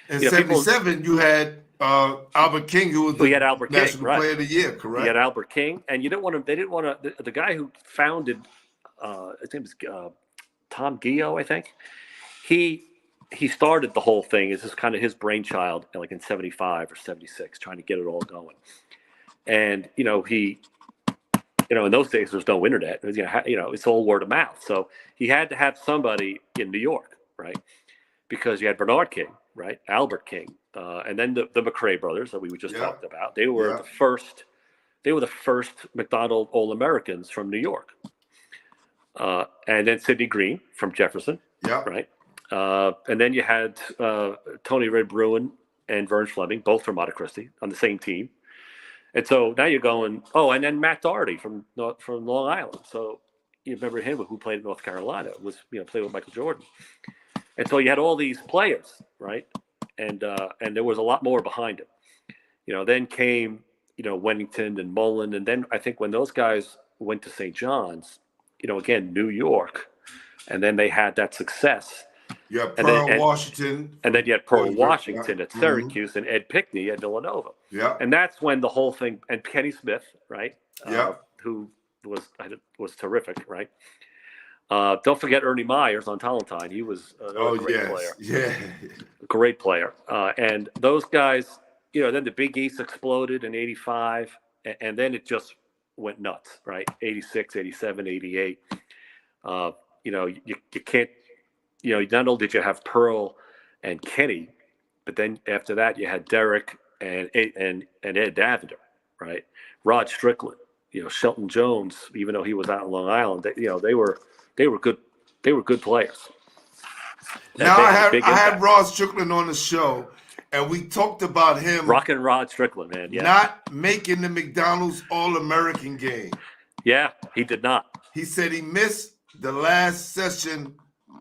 In '77, you had Albert King, who was the National Player of the Year, correct? You had Albert King, and they didn't want to, the guy who founded, his name is Tom Gio, I think. He started the whole thing. This is kind of his brainchild, like in '75 or '76, trying to get it all going. And in those days there was no internet. It was, it's all word of mouth. So he had to have somebody in New York, right? Because you had Bernard King, right? Albert King, and then the McRae brothers that we just talked about. They were the first. They were the first McDonald All-Americans from New York. And then Sidney Green from Jefferson, right? And then you had Tony Red Bruin and Vern Fleming, both from Monte Cristi, on the same team. And so now you're going, and then Matt Doherty from Long Island. So you remember him, who played in North Carolina, was played with Michael Jordan. And so you had all these players, right? And there was a lot more behind it. Then came Wennington and Mullen, and then I think when those guys went to St. John's, again, New York and then they had that success. You have And Pearl then, Washington. and then you had Pearl Yeah. Washington at Mhm. Syracuse and Ed Pinckney at Villanova. Yeah. And that's when the whole thing, and Kenny Smith, right? Yeah. Who was terrific, right? Don't forget Ernie Myers on Talentine. He was another great player. Yeah. Great player. And those guys, then the Big East exploded in 85, and then it just went nuts, right? 86, 87, 88. You can't, not only did you have Pearl and Kenny, but then after that you had Derek and Ed Davender, right? Rod Strickland, Shelton Jones, even though he was out on Long Island, they were good. They were good players. Now I had Rod Strickland on the show, and we talked about him rocking Rod Strickland, man. Yeah. Not making the McDonald's All-American game. Yeah, he did not. He said he missed the last session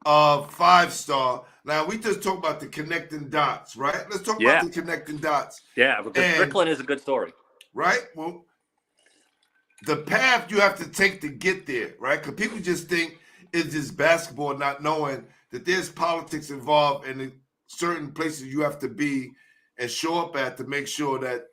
of 5-star. Now we just talk about the connecting dots, right? Let's talk about the connecting dots. Yeah, because Strickland is a good story. Right? Well, the path you have to take to get there, right? Because people just think it's just basketball, not knowing that there's politics involved and in certain places you have to be and show up at to make sure that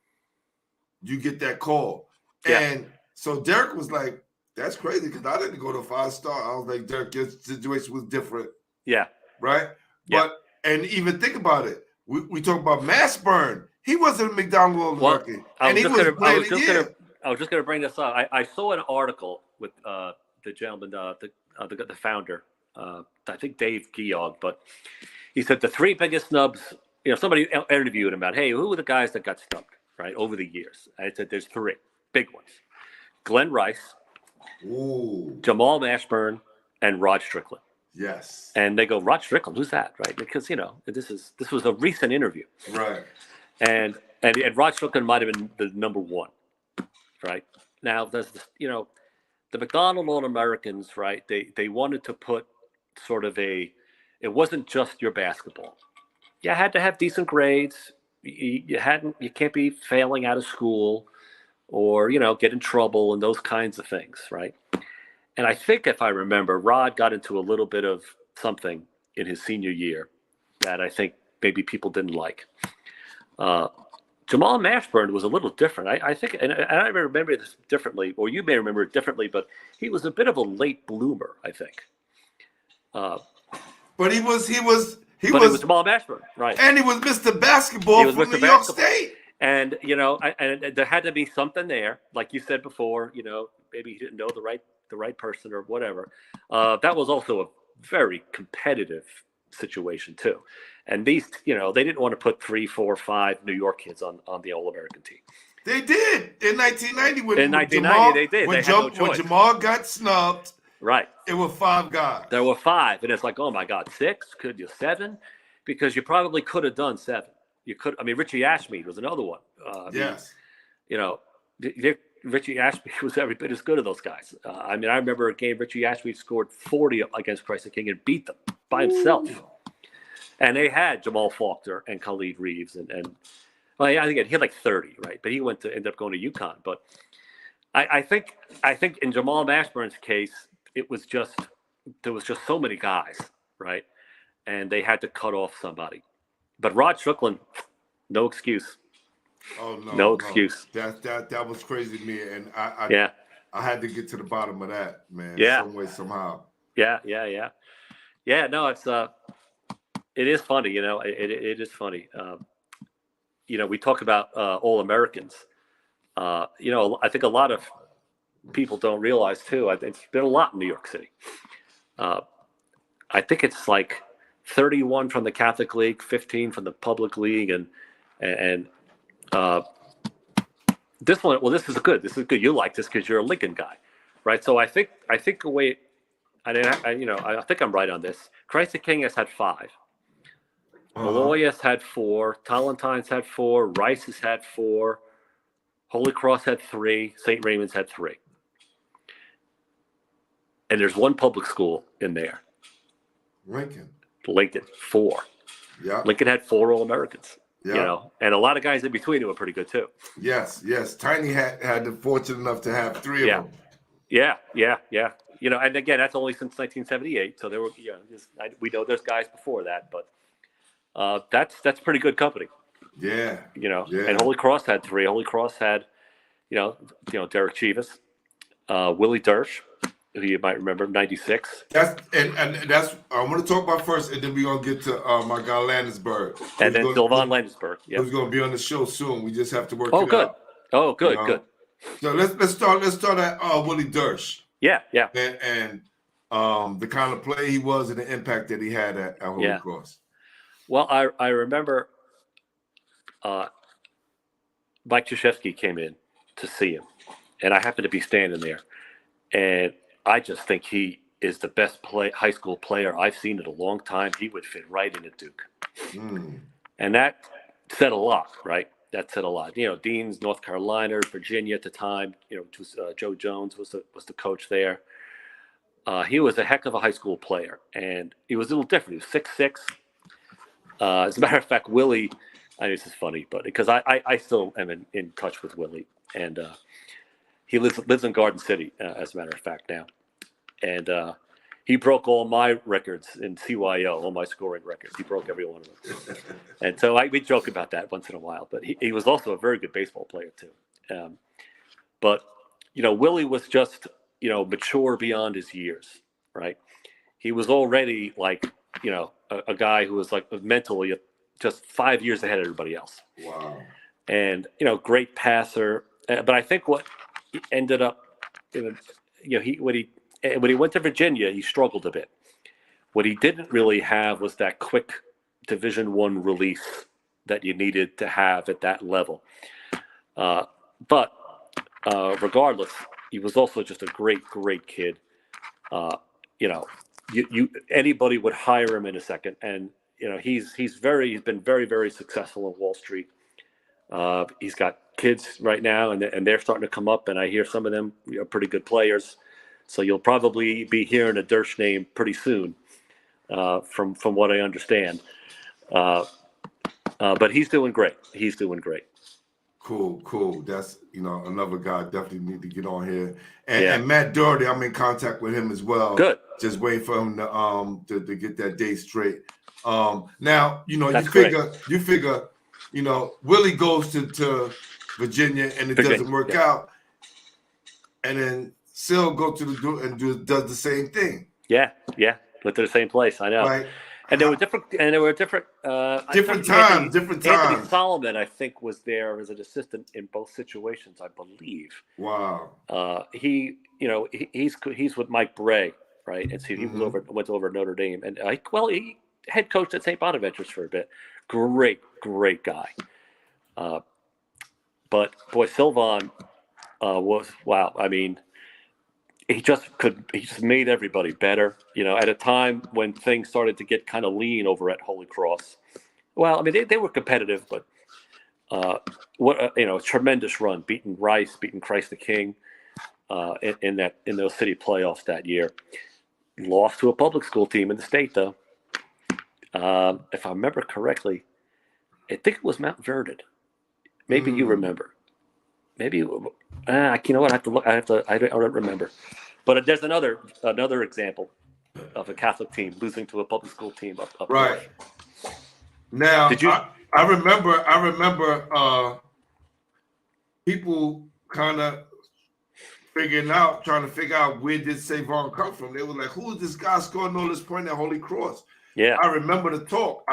you get that call. Yeah. And so Derek was like, that's crazy because I didn't go to 5-star. I was like, Derek, your situation was different. Yeah. Right? Yeah. But, and even think about it. We talk about Mashburn. He wasn't a McDonald's All-American. I was just going to bring this up. I saw an article with the gentleman, the founder, I think Dave Geog, but he said the 3 biggest snubs, somebody interviewed him about, hey, who were the guys that got snubbed, right, over the years? I said there's 3 big ones. Glenn Rice, Jamal Mashburn, and Rod Strickland. Yes. And they go, Rod Strickland, who's that, right? Because, this was a recent interview. Right. And Rod Strickland might have been the number 1, right? Now, there's the McDonald All-Americans, right? They wanted to put sort of it wasn't just your basketball. You had to have decent grades. You can't be failing out of school or, get in trouble and those kinds of things, right? And I think if I remember, Rod got into a little bit of something in his senior year that I think maybe people didn't like. Jamal Mashburn was a little different. I think, and I remember this differently, or you may remember it differently, but he was a bit of a late bloomer, I think. But he was Jamal Mashburn, right? And he was Mr. Basketball from New York State. And and there had to be something there, like you said before. Maybe he didn't know the right person or whatever. That was also a very competitive situation too. And these, they didn't want to put 3, 4, 5 New York kids on the All-American team. They did in 1990. They did. When Jamal got snubbed, right? It were 5 guys. There were 5, and it's like, oh my God, 6? Could you 7? Because you probably could have done 7. You could. I mean, Richie Ashmead was another one. Yes. Richie Ashmead was every bit as good as those guys. I remember a game Richie Ashmead scored 40 against Christ the King and beat them by himself. And they had Jamal Faulkner and Khalid Reeves and I think he had like 30, right? But he ended up going to UConn. But I think in Jamal Mashburn's case, there was just so many guys, right? And they had to cut off somebody. But Rod Strickland, no excuse. Oh no, no excuse. That was crazy to me, and I had to get to the bottom of that, man. Yeah. Some way, somehow. Yeah. No, it is funny, it is funny. We talk about All Americans. I think a lot of people don't realize too. It's been a lot in New York City. I think it's like 31 from the Catholic League, 15 from the Public League, and this one. Well, this is good. You like this because you're a Lincoln guy, right? So I think the way, I think I'm right on this. Christ the King has had 5. Malloy has had 4. Talentine's had 4. Rice has had 4. Holy Cross had 3. St. Raymond's had 3. And there's 1 public school in there. Lincoln, 4. Yeah. Lincoln had 4 All-Americans. Yeah. And a lot of guys in between who were pretty good too. Yes. Tiny had the fortune enough to have 3 of them. Yeah. And again, that's only since 1978. So there were, we know there's guys before that, but that's pretty good company. Yeah. And Holy Cross had 3. Holy Cross had, Derek Chivas, Willie Dersh, who you might remember, 96. That's I want to talk about first, and then we're gonna get to my guy Landisberg. And then Sylvan Landisberg. Yeah. Who's gonna be on the show soon. We just have to work it good. Out. Oh, good, good. So let's start at Willie Dersh. Yeah. And the kind of play he was and the impact that he had at Holy Cross. Well, I remember Mike Krzyzewski came in to see him, and I happened to be standing there, and I just think he is the best high school player I've seen in a long time. He would fit right in at Duke. And that said a lot, right? That said a lot. Dean's, North Carolina, Virginia at the time, Joe Jones was the coach there. He was a heck of a high school player, and he was a little different. He was 6'6". As a matter of fact, Willie, I know this is funny, but because I still am in touch with Willie, and he lives in Garden City, as a matter of fact, now. And he broke all my records in CYO, all my scoring records. He broke every one of them. And so we joke about that once in a while. But he was also a very good baseball player, too. But Willie was just, mature beyond his years, right? He was already like, a guy who was like mentally just 5 years ahead of everybody else. Wow. And, great passer. But I think what ended up, when he went to Virginia, he struggled a bit. What he didn't really have was that quick Division I release that you needed to have at that level. But regardless, he was also just a great, great kid. Anybody would hire him in a second, and he's been very, very successful on Wall Street. He's got kids right now, and they're starting to come up, and I hear some of them are pretty good players. So you'll probably be hearing a Dersh name pretty soon, from what I understand. But he's doing great. He's doing great. Cool. That's another guy definitely need to get on here. And Matt Doherty, I'm in contact with him as well. Good. Just waiting for him to get that date straight. Now That's you figure Willie goes to Virginia and it doesn't work out, and then Sil go to does the same thing. Yeah. Went to the same place. I know. Right. And there were different times. Anthony Solomon, I think, was there as an assistant in both situations, I believe. Wow. He's with Mike Bray, right? And so he went over to Notre Dame, and he head coached at St. Bonaventure's for a bit. Great guy. But boy, Sylvan was wow. I mean, he just made everybody better. At a time when things started to get kind of lean over at Holy Cross. Well, I mean, they were competitive, but tremendous run, beating Rice, beating Christ the King, in those city playoffs that year. Lost to a public school team in the state, though. If I remember correctly, I think it was Mount Vernon. Maybe you remember. Maybe you know what? I have to look. I don't remember. But there's another example of a Catholic team losing to a public school team up right north. Now. Did you? I remember people kind of trying to figure out where did Savon come from. They were like, "Who is this guy scoring all this point at Holy Cross?" Yeah, I remember the talk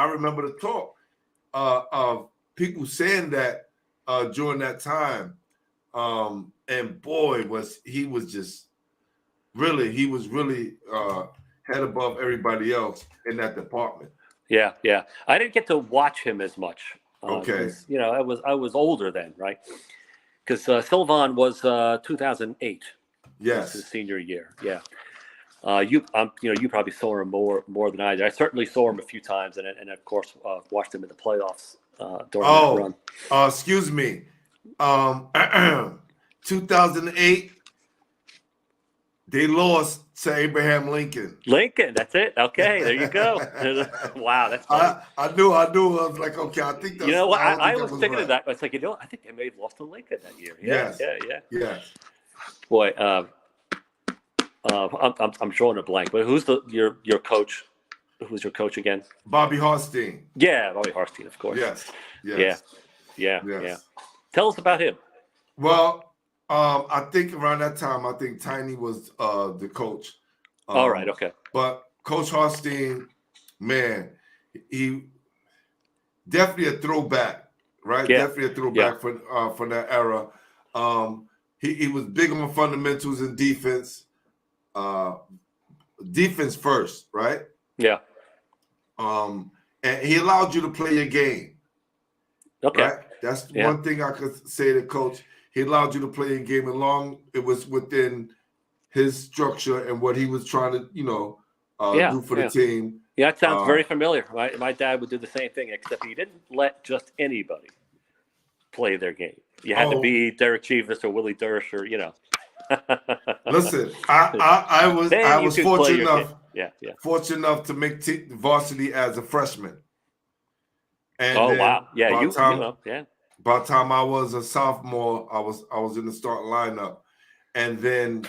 of people saying that during that time. And boy, he was really head above everybody else in that department. Yeah. I didn't get to watch him as much. Okay. I was older then, right? Because Sylvan was 2008. Yes. His senior year. Yeah. You probably saw him more than I did. I certainly saw him a few times, and of course watched him in the playoffs during that run. Excuse me. 2008, they lost to Abraham Lincoln. That's it. Okay, there you go. Wow, that's funny. I knew. I was like, okay, I think that's. What? I was thinking of that. I was like, I think they may have lost to Lincoln that year. Yeah, yes. Yeah. Boy, I'm drawing a blank, but who's your coach? Who's your coach again? Bobby Harstein. Yeah, Bobby Harstein, of course. Yes. Yeah, Yes. yeah, Yes. yeah. Tell us about him. Well, I think around that time, I think Tiny was the coach. All right, okay. But Coach Harstein, man, he definitely a throwback, right? Yeah. Definitely a throwback from that era. He was big on fundamentals and defense. Defense first, right? Yeah. And he allowed you to play your game. Okay. Right? That's one thing I could say to Coach. He allowed you to play your game as long it was within his structure and what he was trying to, do for the team. Yeah, that sounds very familiar. My dad would do the same thing, except he didn't let just anybody play their game. You had to be Derek Chivas or Willie Dersh or, Listen, I was fortunate enough. Fortunate enough to make varsity as a freshman. And wow! Yeah, by the time I was a sophomore, I was in the starting lineup, and then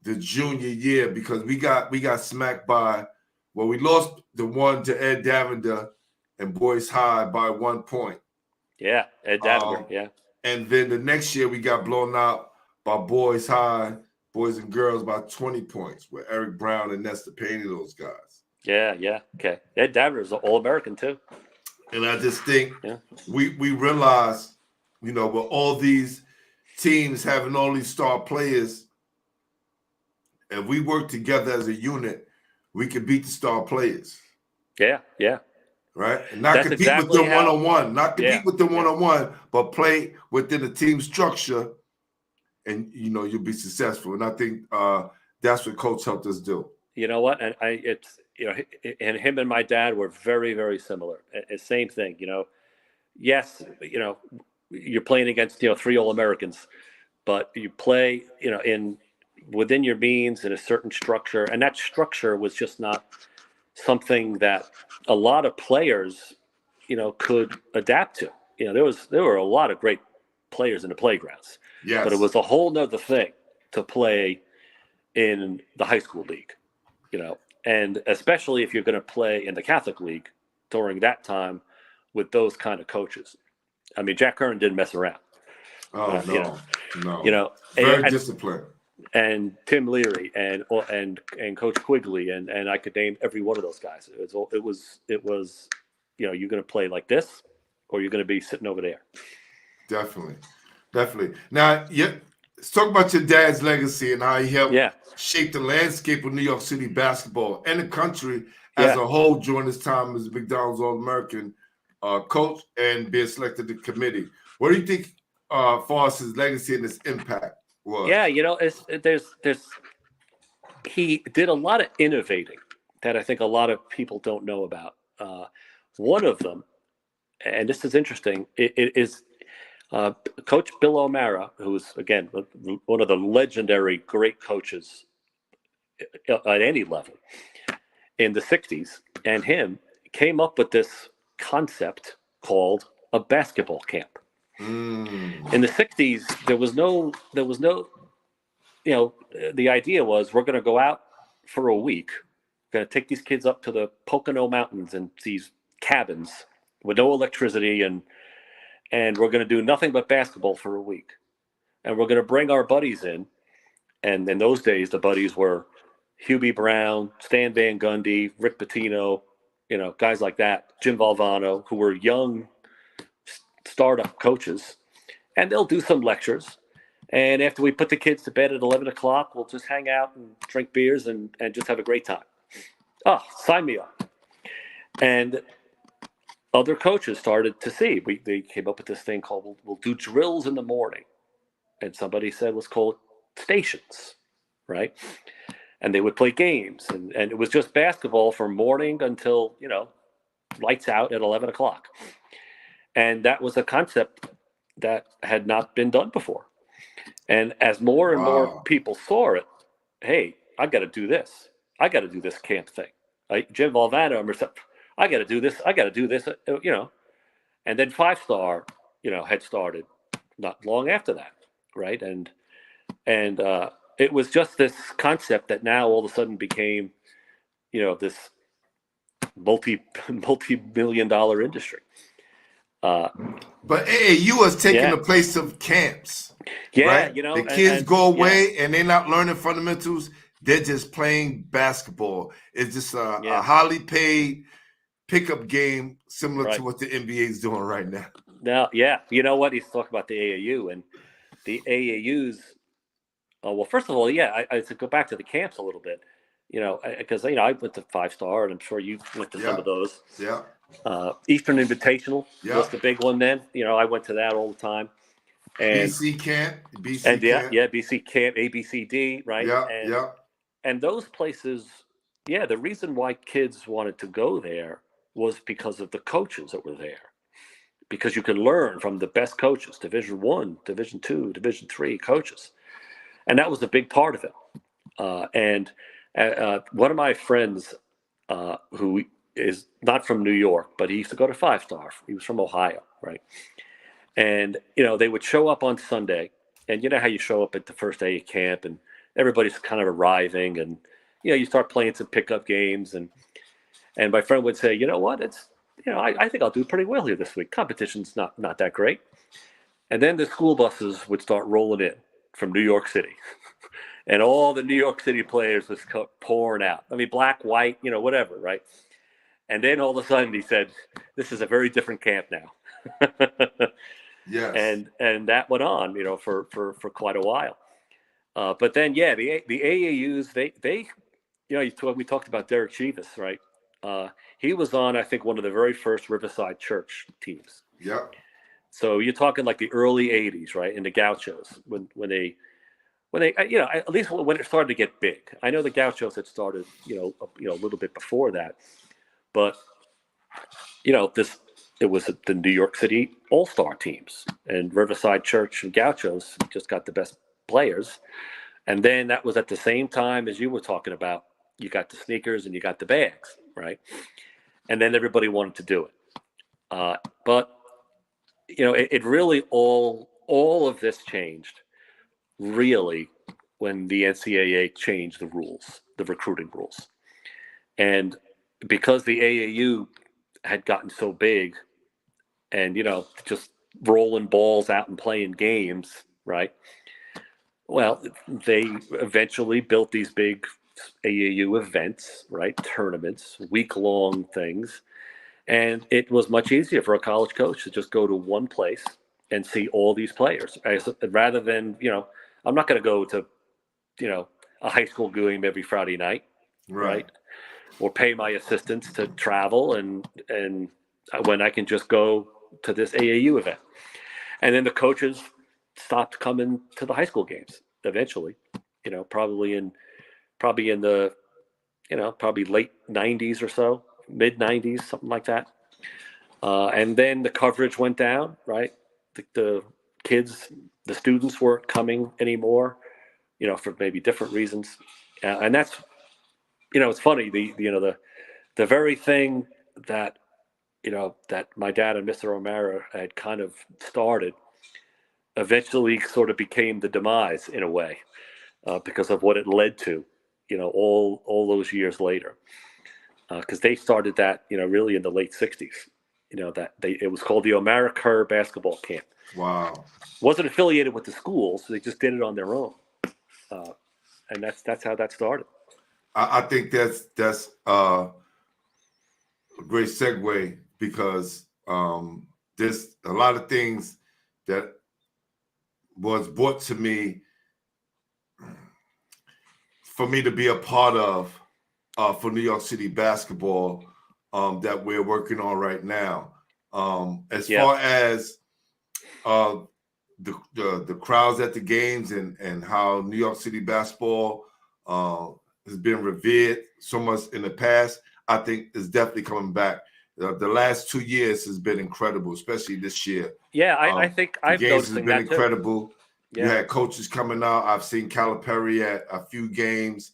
the junior year because we got smacked by we lost the one to Ed Davender and Boys High by 1 point. Yeah, Ed Davender. And then the next year we got blown out by Boys High, boys and girls by 20 points with Eric Brown and Nestor Payne, those guys. Yeah. Okay. Ed Davender is an All-American too. And I just think we realized, with all these teams having all these star players, and we work together as a unit, we can beat the star players. Yeah. Right? And not compete with them one-on-one. Not compete with them one-on-one, but play within a team structure, and you'll be successful. And I think that's what Coach helped us do. You know what? And and him and my dad were very, very similar. Same thing, Yes, you're playing against 3 All-Americans, but you play, within your means in a certain structure, and that structure was just not something that a lot of players, could adapt to. There were a lot of great players in the playgrounds, but it was a whole nother thing to play in the high school league, and especially if you're going to play in the Catholic League during that time with those kind of coaches. I mean, Jack Kerr didn't mess around. Oh, no. Very disciplined. And Tim Leary and Coach Quigley and I could name every one of those guys. It was you're going to play like this, or you're going to be sitting over there. Definitely. Now, let's talk about your dad's legacy and how he helped shape the landscape of New York City basketball and the country as a whole during his time as a McDonald's All-American coach and being selected to the committee. What do you think far as his legacy and his impact was? Yeah, he did a lot of innovating that I think a lot of people don't know about. One of them, and this is interesting, it is Coach Bill O'Mara, who's, again, one of the legendary great coaches at any level in the 60s, and him came up with this concept called a basketball camp. In the 60s, there was no, the idea was we're going to go out for a week, going to take these kids up to the Pocono Mountains and these cabins with no electricity, and we're going to do nothing but basketball for a week. And we're going to bring our buddies in. And in those days, the buddies were Hubie Brown, Stan Van Gundy, Rick Pitino, guys like that, Jim Valvano, who were young startup coaches. And they'll do some lectures. And after we put the kids to bed at 11 o'clock, we'll just hang out and drink beers and just have a great time. Oh, sign me up. And other coaches started to see. They came up with this thing called, we'll do drills in the morning. And somebody said, let's call it stations, right? And they would play games. And it was just basketball from morning until, lights out at 11 o'clock. And that was a concept that had not been done before. And as more and more people saw it, hey, I got to do this. I got to do this camp thing. Jim Valvano, I got to do this. I got to do this, And then Five Star, had started not long after that, right? And it was just this concept that now all of a sudden became, this multi-million-dollar industry. But AAU has taken the place of camps, Yeah, right? The kids go away and they're not learning fundamentals. They're just playing basketball. It's just a highly paid pickup game, similar to what the NBA is doing right now. Now, you know what? He's talking about the AAU and the AAUs. Well, first of all, I to go back to the camps a little bit, because I went to 5-star, and I'm sure you went to some of those. Yeah. Eastern Invitational was the big one then. I went to that all the time. And BC camp, camp, BC camp, ABCD, right? Yeah, And those places, the reason why kids wanted to go there was because of the coaches that were there. Because you can learn from the best coaches, Division I, Division II, Division III coaches. And that was a big part of it. And one of my friends who is not from New York, but he used to go to 5-star. He was from Ohio, right? And, they would show up on Sunday. And you know how you show up at the first day of camp and everybody's kind of arriving. And, you start playing some pickup games. And my friend would say, you know what, it's, I think I'll do pretty well here this week. Competition's not that great. And then the school buses would start rolling in from New York City. And all the New York City players was pouring out. I mean, black, white, whatever, right? And then all of a sudden he said, this is a very different camp now. Yes. And that went on, for quite a while. But then, the AAUs, they we talked about Derek Chivas, right? He was on, I think, one of the very first Riverside Church teams. Yep. So you're talking like the early 80s, right? In the Gauchos, when they, at least when it started to get big. I know the Gauchos had started, a little bit before that, but it was the New York City All-Star teams, and Riverside Church and Gauchos just got the best players. And then that was at the same time as you were talking about. You got the sneakers and you got the bags, right? And then everybody wanted to do it. But it really all of this changed really when the NCAA changed the rules, the recruiting rules. And because the AAU had gotten so big and, just rolling balls out and playing games, right? Well, they eventually built these big AAU events, right? Tournaments, week-long things. And it was much easier for a college coach to just go to one place and see all these players rather than, I'm not going to go to, a high school game every Friday night, right? Or pay my assistants to travel and when I can just go to this AAU event. And then the coaches stopped coming to the high school games eventually, probably in the, probably late 90s or so, mid 90s, something like that. And then the coverage went down, right? The kids, the students weren't coming anymore, for maybe different reasons. And that's, it's funny, the very thing that, that my dad and Mr. O'Mara had kind of started eventually sort of became the demise in a way, because of what it led to, all those years later. Because they started that, really in the late 60s. It was called the O'Mara Kerr basketball camp. Wow. Wasn't affiliated with the schools, so they just did it on their own. And that's how that started. I think that's a great segue because there's a lot of things that was brought to me for me to be a part of for New York City basketball that we're working on right now. As far as the crowds at the games and how New York City basketball has been revered so much in the past, I think is definitely coming back. The last 2 years has been incredible, especially this year. Yeah, I think I've noticed that been incredible. Yeah. You had coaches coming out. I've seen Calipari at a few games.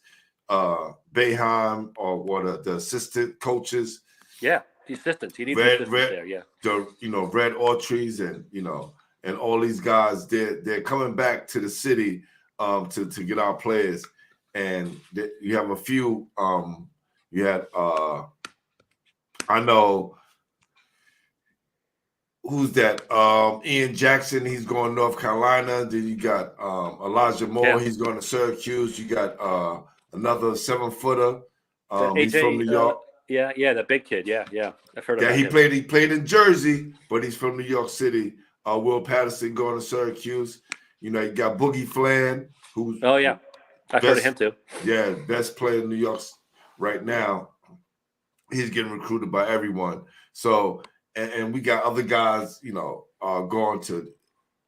Boeheim or the assistant coaches. Yeah, the assistants. You need the assistants there. Yeah. Red Autry's and all these guys. They're coming back to the city to get our players. And you have a few. You had I know who's that? Ian Jackson. He's going North Carolina. Then you got Elijah Moore. Yeah. He's going to Syracuse. You got another 7-footer. He's AJ, from New York. yeah, the big kid. Yeah. I've heard Yeah, about he him. played in Jersey, but he's from New York City. Will Patterson going to Syracuse. You know, you got Boogie Flan, who's Oh yeah, I've heard of him too. Yeah, best player in New York right now. He's getting recruited by everyone. So, and we got other guys, you know, going to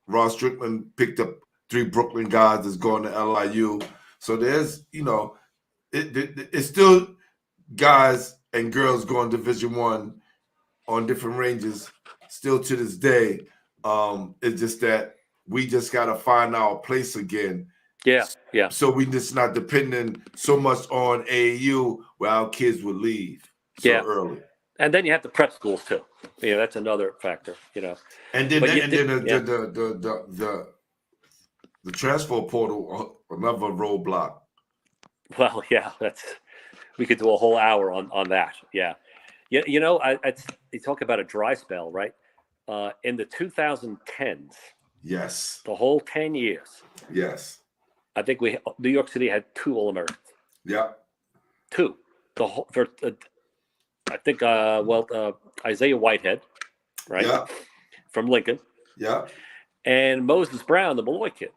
Ross Strickland picked up 3 Brooklyn guys that's going to LIU. So there's, you know, it's still guys and girls going Division I on different ranges still to this day. It's just that we just got to find our place again. Yeah. So we just not depending so much on AAU where our kids would leave so early. And then you have the prep schools too. Yeah, that's another factor, you know. And then the transfer portal, another roadblock. Well, yeah, we could do a whole hour on that. Yeah. You know, you talk about a dry spell, right? In the 2010s. Yes. The whole 10 years. Yes. I think New York City had 2 All-Americans. Yeah. 2. I think Isaiah Whitehead, right? Yeah. From Lincoln. Yeah. And Moses Brown, the Malloy kid,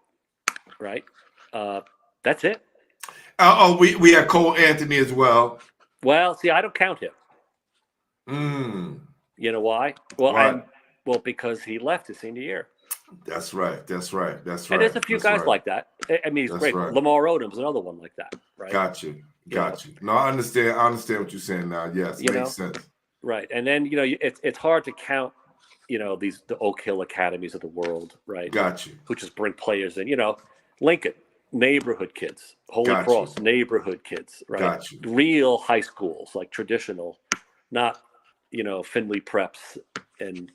right? That's it. We had Cole Anthony as well. Well, see, I don't count him. You know why? Well, right. Because he left his senior year. That's right. And there's a few guys like that. I mean, he's great. Right. Lamar Odom's another one like that, right? Got you. No, I understand what you're saying now. Yes, it makes sense. Right. And then, you know, it's hard to count, you know, the Oak Hill academies of the world, right? Got you. Who just bring players in. You know, Lincoln, neighborhood kids. Holy Cross, neighborhood kids, right? Got you. Real high schools, like traditional, not, you know, Findlay preps and,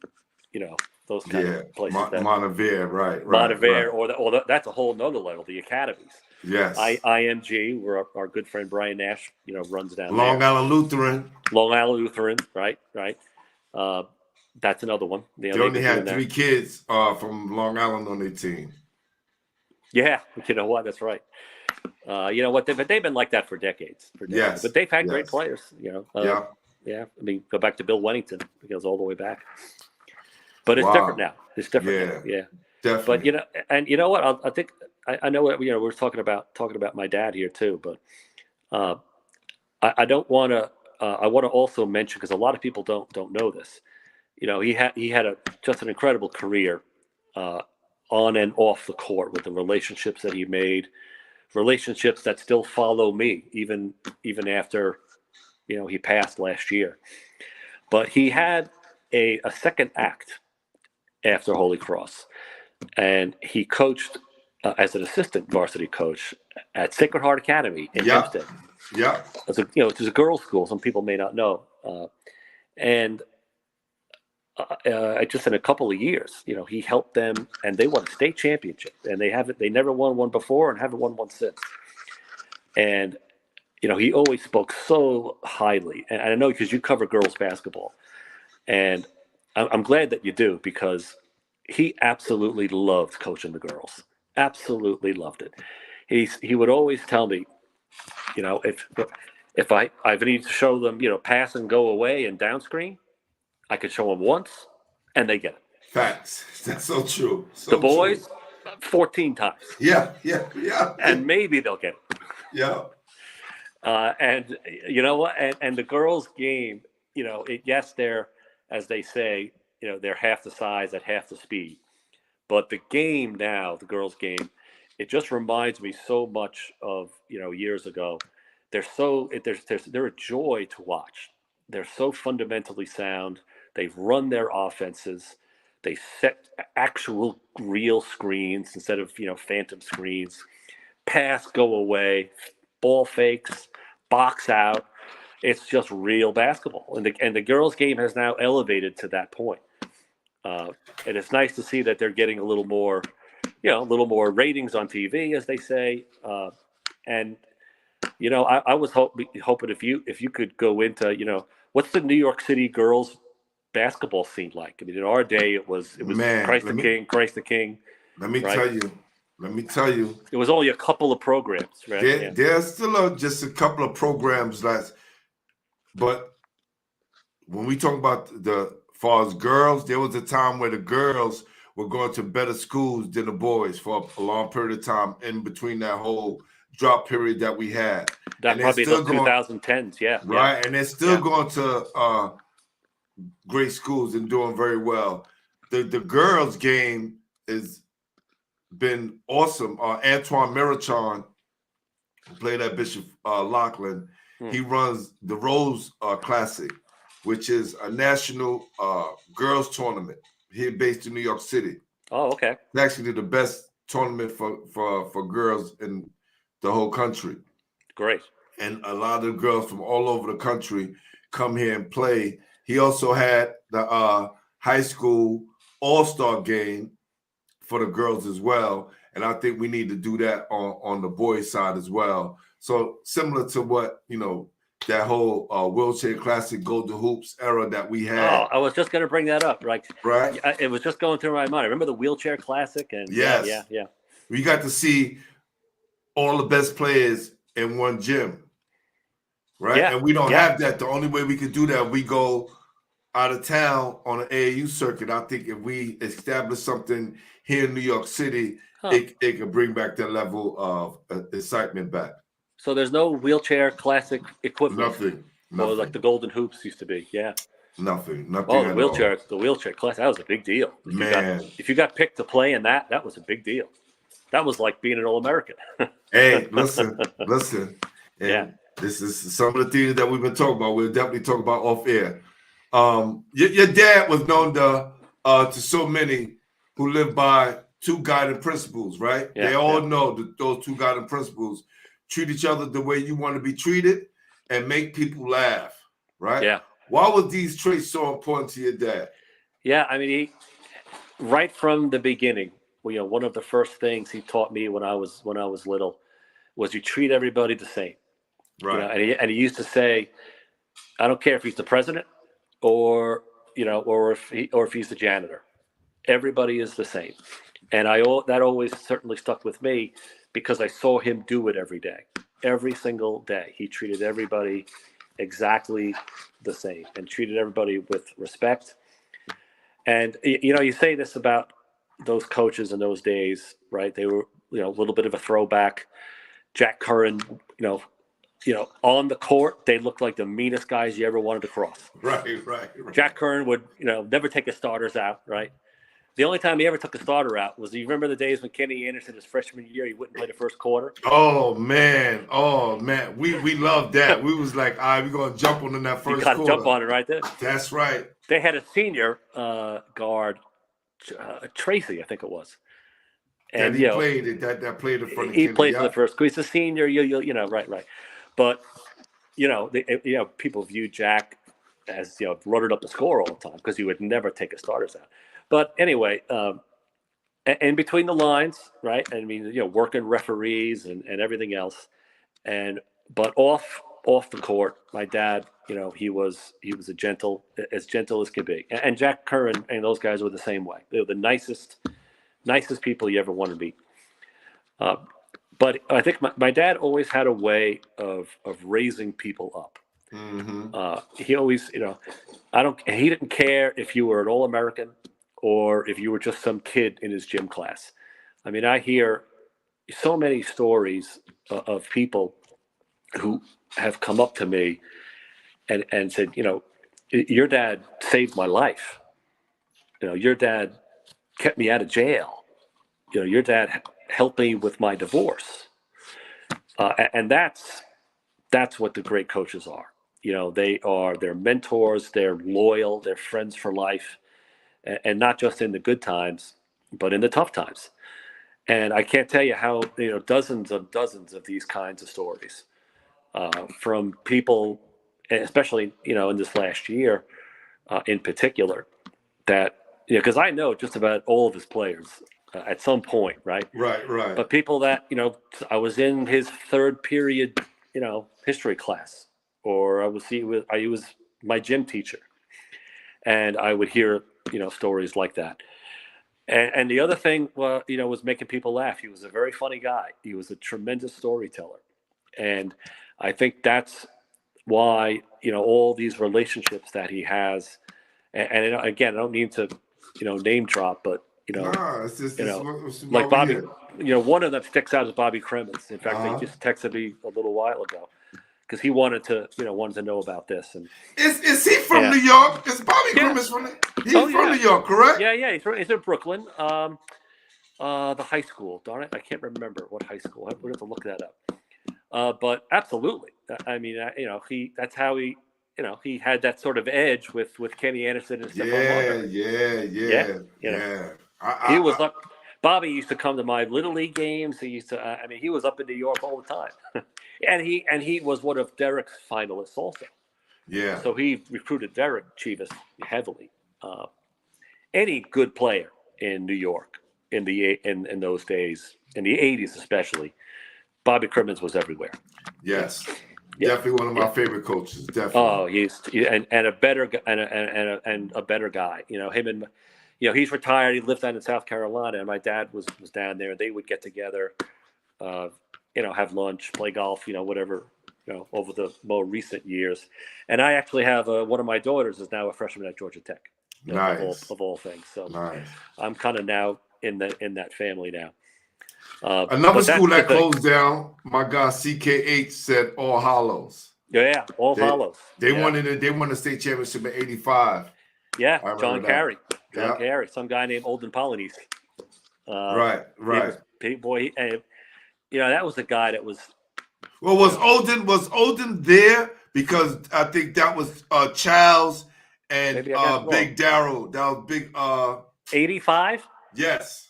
you know, those kind of places. Montevere, right. Montevere, or that's a whole nother level, the academies. Yes. IMG, where our good friend Brian Nash, you know, runs down Long there. Island Lutheran, right. That's another one. They only had 3 kids from Long Island on their team. Yeah, you know what? That's right. You know what? They've been like that for decades. Yes. But they've had great players. You know. Yeah. I mean, go back to Bill Wennington. It goes all the way back. But it's different now. It's different. Yeah. Definitely. But you know, and you know what? I think I know what, you know, we're talking about my dad here too, but I don't want to. I want to also mention, because a lot of people don't know this. You know, he had just an incredible career on and off the court with the relationships that he made, relationships that still follow me even after, you know, he passed last year. But he had a second act after Holy Cross, and he coached as an assistant varsity coach at Sacred Heart Academy in Hempstead. Yeah. It's a girls' school. Some people may not know. And just in a couple of years, you know, he helped them, and they won a state championship. And they never won one before and haven't won one since. And, you know, he always spoke so highly. And I know because you cover girls' basketball. And I'm glad that you do, because he absolutely loved coaching the girls. Absolutely loved it. He would always tell me, you know, if I need to show them, you know, pass and go away and down screen, I could show them once and they get it. Facts. That's so true. The boys, 14 times. Yeah. And maybe they'll get it. Yeah. And you know what? And the girls' game, you know, they're, as they say, you know, they're half the size at half the speed. But the game now, the girls' game, it just reminds me so much of, you know, years ago. They're a joy to watch. They're so fundamentally sound. They've run their offenses. They set actual real screens instead of, you know, phantom screens. Pass, go away, ball fakes, box out. It's just real basketball. And the girls' game has now elevated to that point. And it's nice to see that they're getting a little more a little more ratings on TV, as they say. And I was hoping if you could go into, what's the New York City girls basketball scene like? I mean, in our day, it was Man, Christ the King, let me right? tell you, It was only a couple of programs, right? there's still just a couple of programs but when we talk about far as girls, there was a time where the girls were going to better schools than the boys for a long period of time in between that whole drop period that we had. That probably the 2010s, right? And they're still going to great schools and doing very well. The girls' game has been awesome. Antoine Merichon, who played at Bishop Loughlin, he runs the Rose Classic, which is a national girls tournament here based in New York City. Oh, okay. It's actually the best tournament for girls in the whole country. Great. And a lot of girls from all over the country come here and play. He also had the high school all-star game for the girls as well. And I think we need to do that on the boys' side as well. So similar to what, that whole wheelchair classic Golden Hoops era that we had. Oh, I was just going to bring that up, right? Right. It was just going through my mind. I remember the wheelchair classic, and yes. Yeah. We got to see all the best players in one gym, right? Yeah. And we don't have that. The only way we could do that, we go out of town on an AAU circuit. I think if we establish something here in New York City, it could bring back that level of excitement back. So there's no wheelchair classic equivalent. Nothing. Well, like the Golden Hoops used to be. Yeah. Nothing. Oh, the wheelchair classic, that was a big deal. If you got picked to play in that was a big deal. That was like being an All-American. Hey, listen. And this is some of the things that we've been talking about. We'll definitely talk about off air. Your dad was known to so many who live by two guiding principles, right? Yeah, they all know that those two guiding principles: treat each other the way you want to be treated and make people laugh, right? Yeah. Why were these traits so important to your dad? Yeah, I mean, he right from the beginning, one of the first things he taught me when I was little was you treat everybody the same. Right. And he used to say, I don't care if he's the president or if he's the janitor. Everybody is the same. And that always certainly stuck with me because I saw him do it every day. Every single day. He treated everybody exactly the same and treated everybody with respect. And, you say this about those coaches in those days, right? They were, a little bit of a throwback. Jack Curran, on the court, they looked like the meanest guys you ever wanted to cross. Right. Jack Curran would, never take his starters out, right? The only time he ever took a starter out was, do you remember the days when Kenny Anderson, his freshman year, he wouldn't play the first quarter? Oh man. We loved that. We was like, all right, we're going to jump on in that first quarter. You got to jump on it right there. That's right. They had a senior guard, Tracy, I think it was. And he played it. That played in front of He Kenny, played for the first. He's a senior. Right. But people view Jack as running up the score all the time because he would never take his starters out. But anyway, and between the lines, right? I mean, working referees and everything else, but off the court, my dad, he was as gentle as could be, and Jack Curran and those guys were the same way. They were the nicest people you ever want to meet. But I think my dad always had a way of raising people up. Mm-hmm. He always, he didn't care if you were an All-American or if you were just some kid in his gym class. I mean, I hear so many stories of people who have come up to me and said, your dad saved my life. Your dad kept me out of jail. Your dad helped me with my divorce. And that's what the great coaches are. They're mentors, they're loyal, they're friends for life. And not just in the good times, but in the tough times. And I can't tell you how, dozens of these kinds of stories from people, especially, in this last year in particular, that, because I know just about all of his players. at some point, right? Right. But people that, I was in his third period, history class, or I was my gym teacher, and I would hear, stories like that. And the other thing, was making people laugh. He was a very funny guy. He was a tremendous storyteller. And I think that's why, all these relationships that he has, and again, I don't mean to, name drop, but, Nah, it's just you this know, is why like we Bobby, here. one of them sticks out as Bobby Crimmins. In fact, they Uh-huh. just texted me a little while ago because he wanted to know about this. And Is he from yeah, New York? Is Bobby yeah, Grimmett from? He's oh from yeah, New York, correct? yeah. He's in Brooklyn. The high school. Darn it, I can't remember what high school. I would have to look that up. But absolutely, I mean, that's how he had that sort of edge with Kenny Anderson and Stephon Marbury. Yeah, Yeah. he was up. Bobby used to come to my little league games. He used to. He was up in New York all the time, and he was one of Derek's finalists also. Yeah. So he recruited Derek Chivas heavily. Any good player in New York in those days, in the '80s especially, Bobby Crimmins was everywhere. Yes. Yeah. Definitely one of my favorite coaches. Definitely. Oh, and a better and a better guy. Him and he's retired. He lived down in South Carolina, and my dad was down there. They would get together, have lunch, play golf, whatever, over the more recent years. And I actually have one of my daughters is now a freshman at Georgia Tech. Nice. Of all things. So Nice. I'm kind of now in that family now. Another school that closed down, my guy CKH said All Hallows. Yeah, All Hallows. They won the state championship in '85. Yeah, John Carey. Yeah. Carey, some guy named Olden Polynice. Right. That was the guy that was. Well, was Olden there? Because I think that was Charles and Big Darrell. That was Big 85? Yes.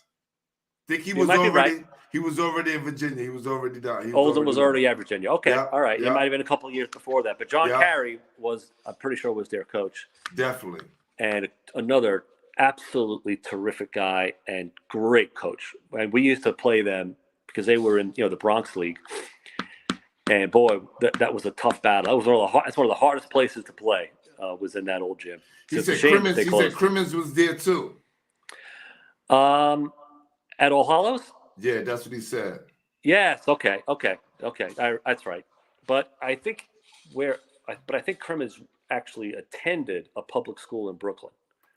I think he was already right. He was already in Virginia. He was already down. Olden was already at Virginia. Okay, yeah, all right. Yeah. It might have been a couple of years before that. But John Carey I'm pretty sure, was their coach. Definitely. And another absolutely terrific guy and great coach. And we used to play them because they were in the Bronx League. And boy, that was a tough battle. That was that's one of the hardest places to play. Was in that old gym. He said Crimmins was there too. At All Hallows? Yeah, that's what he said. Yes. Okay. That's right. But I think Crimmins actually attended a public school in Brooklyn.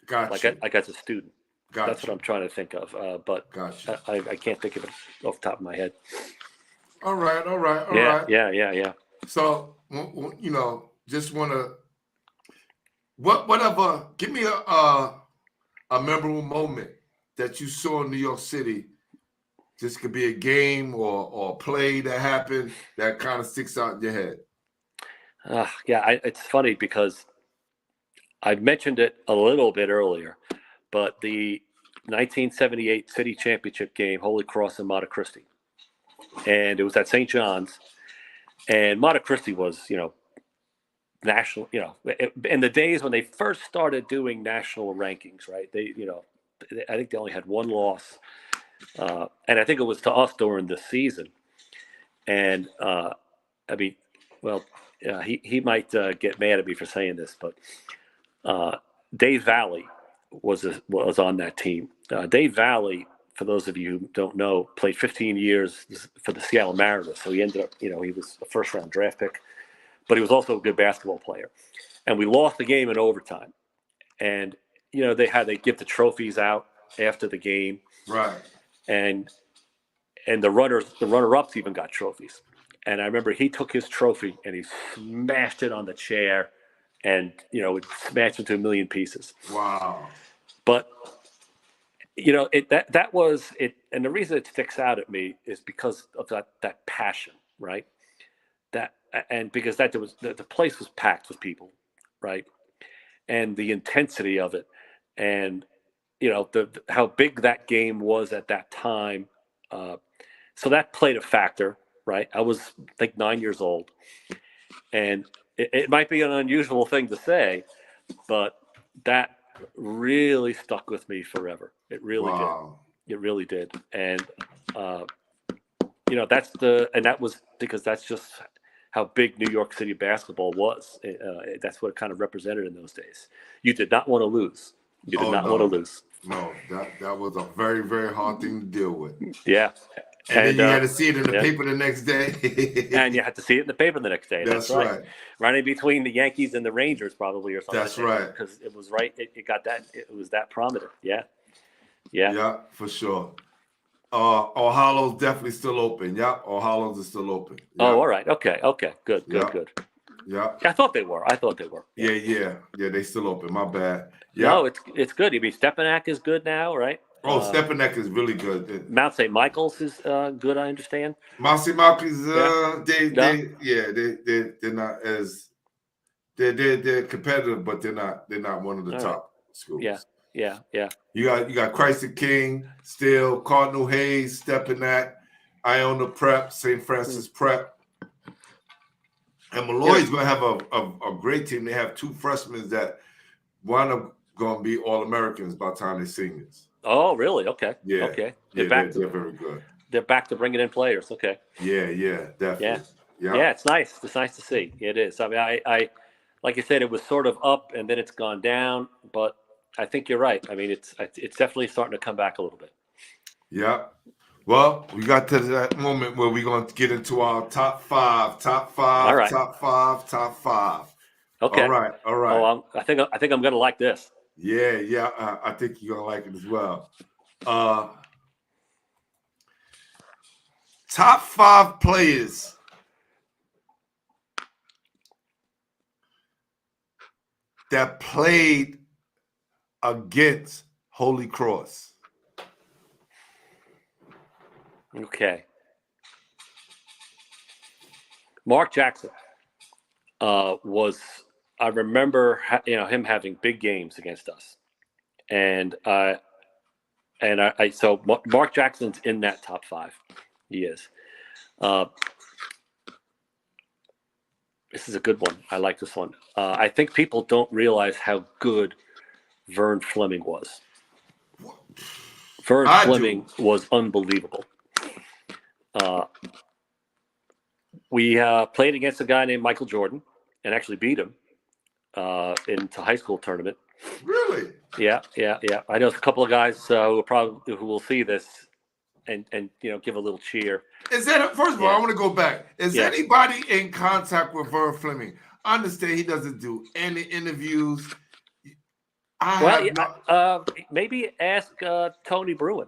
Gotcha. Like as a student. Gotcha. That's what I'm trying to think of. But gotcha. I can't think of it off the top of my head. All right. Yeah. So, just want to whatever. Give me a memorable moment that you saw in New York City. This could be a game or a play that happened that kind of sticks out in your head. It's funny because I mentioned it a little bit earlier, but the 1978 City Championship game, Holy Cross and Monte Cristi, and it was at St. John's, and Monte Cristi was, national, in the days when they first started doing national rankings, right? They, I think they only had one loss. And I think it was to us during the season. And he might get mad at me for saying this, but Dave Valley was on that team. Dave Valley, for those of you who don't know, played 15 years for the Seattle Mariners. So he ended up, he was a first-round draft pick, but he was also a good basketball player. And we lost the game in overtime. And they give the trophies out after the game. Right. And the runner-ups even got trophies. And I remember he took his trophy and he smashed it on the chair, and it smashed into a million pieces. Wow. But that was it, and the reason it sticks out at me is because of that passion, right? And because the place was packed with people, right? And the intensity of it, and how big that game was at that time. So that played a factor, right? I was like 9 years old, and it might be an unusual thing to say, but that really stuck with me forever. It really did. It really did. And, that was because that's just how big New York City basketball was. That's what it kind of represented in those days. You did not want to lose. You did not want to lose. No, that was a very, very hard thing to deal with. Yeah. And then you had to see it in the paper the next day. And you had to see it in the paper the next day. That's right. Running between the Yankees and the Rangers, probably, or something. That's right. Because it was right. It was that prominent. Yeah. Yeah, for sure. All Hallows definitely still open. Yeah, All Hallows is still open. Yeah. Oh, all right. Okay. Good. Yeah. I thought they were. Yeah. They still open. My bad. Yeah. No, it's good. I mean, Stepanak is good now, right? Oh, Stepanak is really good. Mount St. Michael's is good. I understand. Mount St. Michael's, they're not as they're competitive, but they're not one of the top schools. Yeah. You got Christ the King, still Cardinal Hayes, Stepanak, Iona Prep, St. Francis Prep. And Malloy's going to have a great team. They have 2 freshmen that wind up going to be All-Americans by the time they're seniors. Oh, really? Okay. Yeah. Okay. They're very good. They're back to bringing in players. Okay. Yeah, definitely. Yeah, it's nice. It's nice to see. It is. I mean, I like I said, it was sort of up and then it's gone down, but I think you're right. I mean, it's definitely starting to come back a little bit. Yeah. Well, we got to that moment where we're going to get into our top five. All right. Top five. Okay. All right. Oh, I think I'm going to like this. Yeah. I think you're going to like it as well. Top 5 players that played against Holy Cross. Okay. Mark Jackson was. I remember, him having big games against us, so Mark Jackson's in that top 5. He is. This is a good one. I like this one. I think people don't realize how good Vern Fleming was. Vern Fleming was unbelievable. We played against a guy named Michael Jordan and actually beat him into high school tournament. Really? Yeah. I know a couple of guys who will see this and give a little cheer. Is that first of all? I want to go back. Is anybody in contact with Vern Fleming? I understand he doesn't do any interviews. Maybe ask Tony Bruin.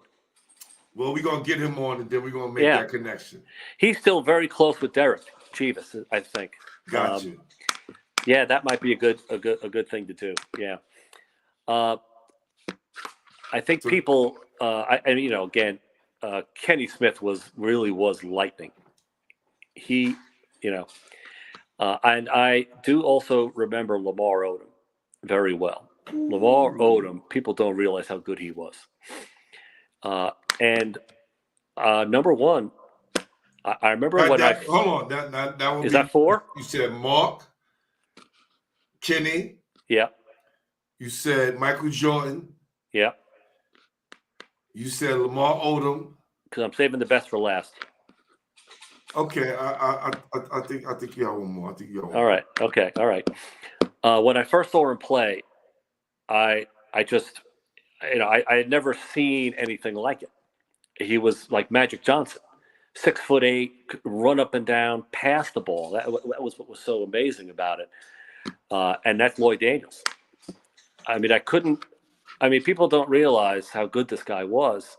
Well, we're gonna get him on, and then we're gonna make that connection. He's still very close with Derek Chivas, I think. Gotcha. Yeah, that might be a good thing to do. Yeah. I think people. Again, Kenny Smith was lightning. He, and I do also remember Lamar Odom very well. Lamar Odom, people don't realize how good he was. And number 1, I remember when hold on, that would is that 4? You said Mark, Kenny. Yeah. You said Michael Jordan. Yeah. You said Lamar Odom. Because I'm saving the best for last. Okay, I think you have one more. All right. Okay. All right. When I first saw him play, I just, I had never seen anything like it. He was like Magic Johnson, 6'8", run up and down, pass the ball. That was what was so amazing about it. And that's Lloyd Daniels. People don't realize how good this guy was.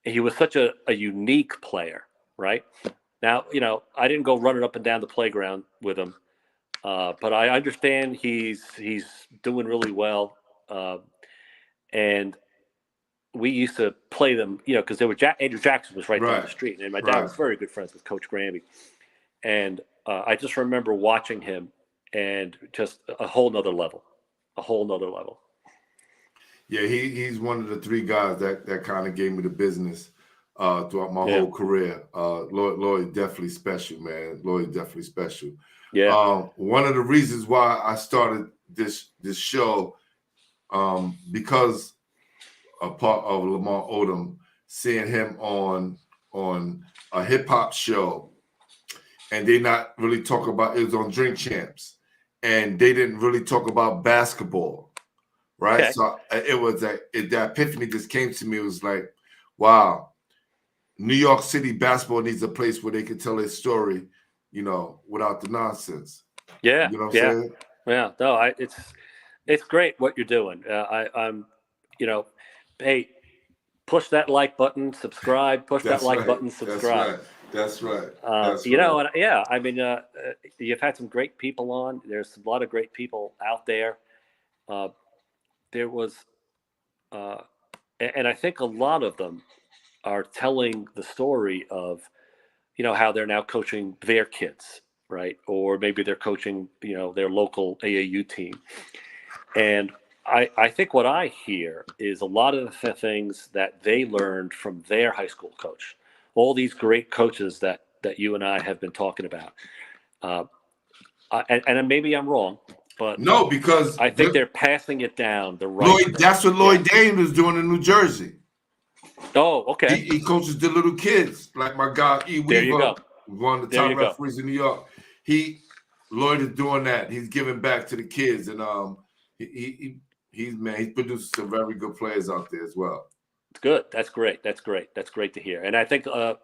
He was such a unique player, right? Now, I didn't go running up and down the playground with him, but I understand he's doing really well. And we used to play them, because they were Andrew Jackson was right down the street, and my dad was very good friends with Coach Grammy. And I just remember watching him, and just a whole nother level. Yeah, he's one of the 3 guys that kind of gave me the business throughout my whole career. Lloyd definitely special, man. Lloyd definitely special. Yeah. One of the reasons why I started this show, because a part of Lamar Odom seeing him on a hip hop show, and they not really talk about, it was on Drink Champs, and they didn't really talk about basketball, right? Okay. So it was the epiphany just came to me. It was like, wow, New York City basketball needs a place where they can tell their story, without the nonsense. Yeah. You know what I'm saying? Yeah. No, it's great what you're doing. I'm, hey, push that like button, subscribe, push that like button, subscribe. That's right. And yeah, I mean, you've had some great people on. There's a lot of great people out there. There was, and I think a lot of them are telling the story of, how they're now coaching their kids, right? Or maybe they're coaching, their local AAU team. And I think what I hear is a lot of the things that they learned from their high school coach. All these great coaches that you and I have been talking about. And maybe I'm wrong, but no, because I think they're passing it down the right way. That's what Lloyd Dane was doing in New Jersey. Oh, okay. He coaches the little kids, like my guy E. There you Weaver, go. one of the top referees in New York. Lloyd is doing that. He's giving back to the kids, and he's producing some very good players out there as well. It's good. That's great. That's great to hear. And I think a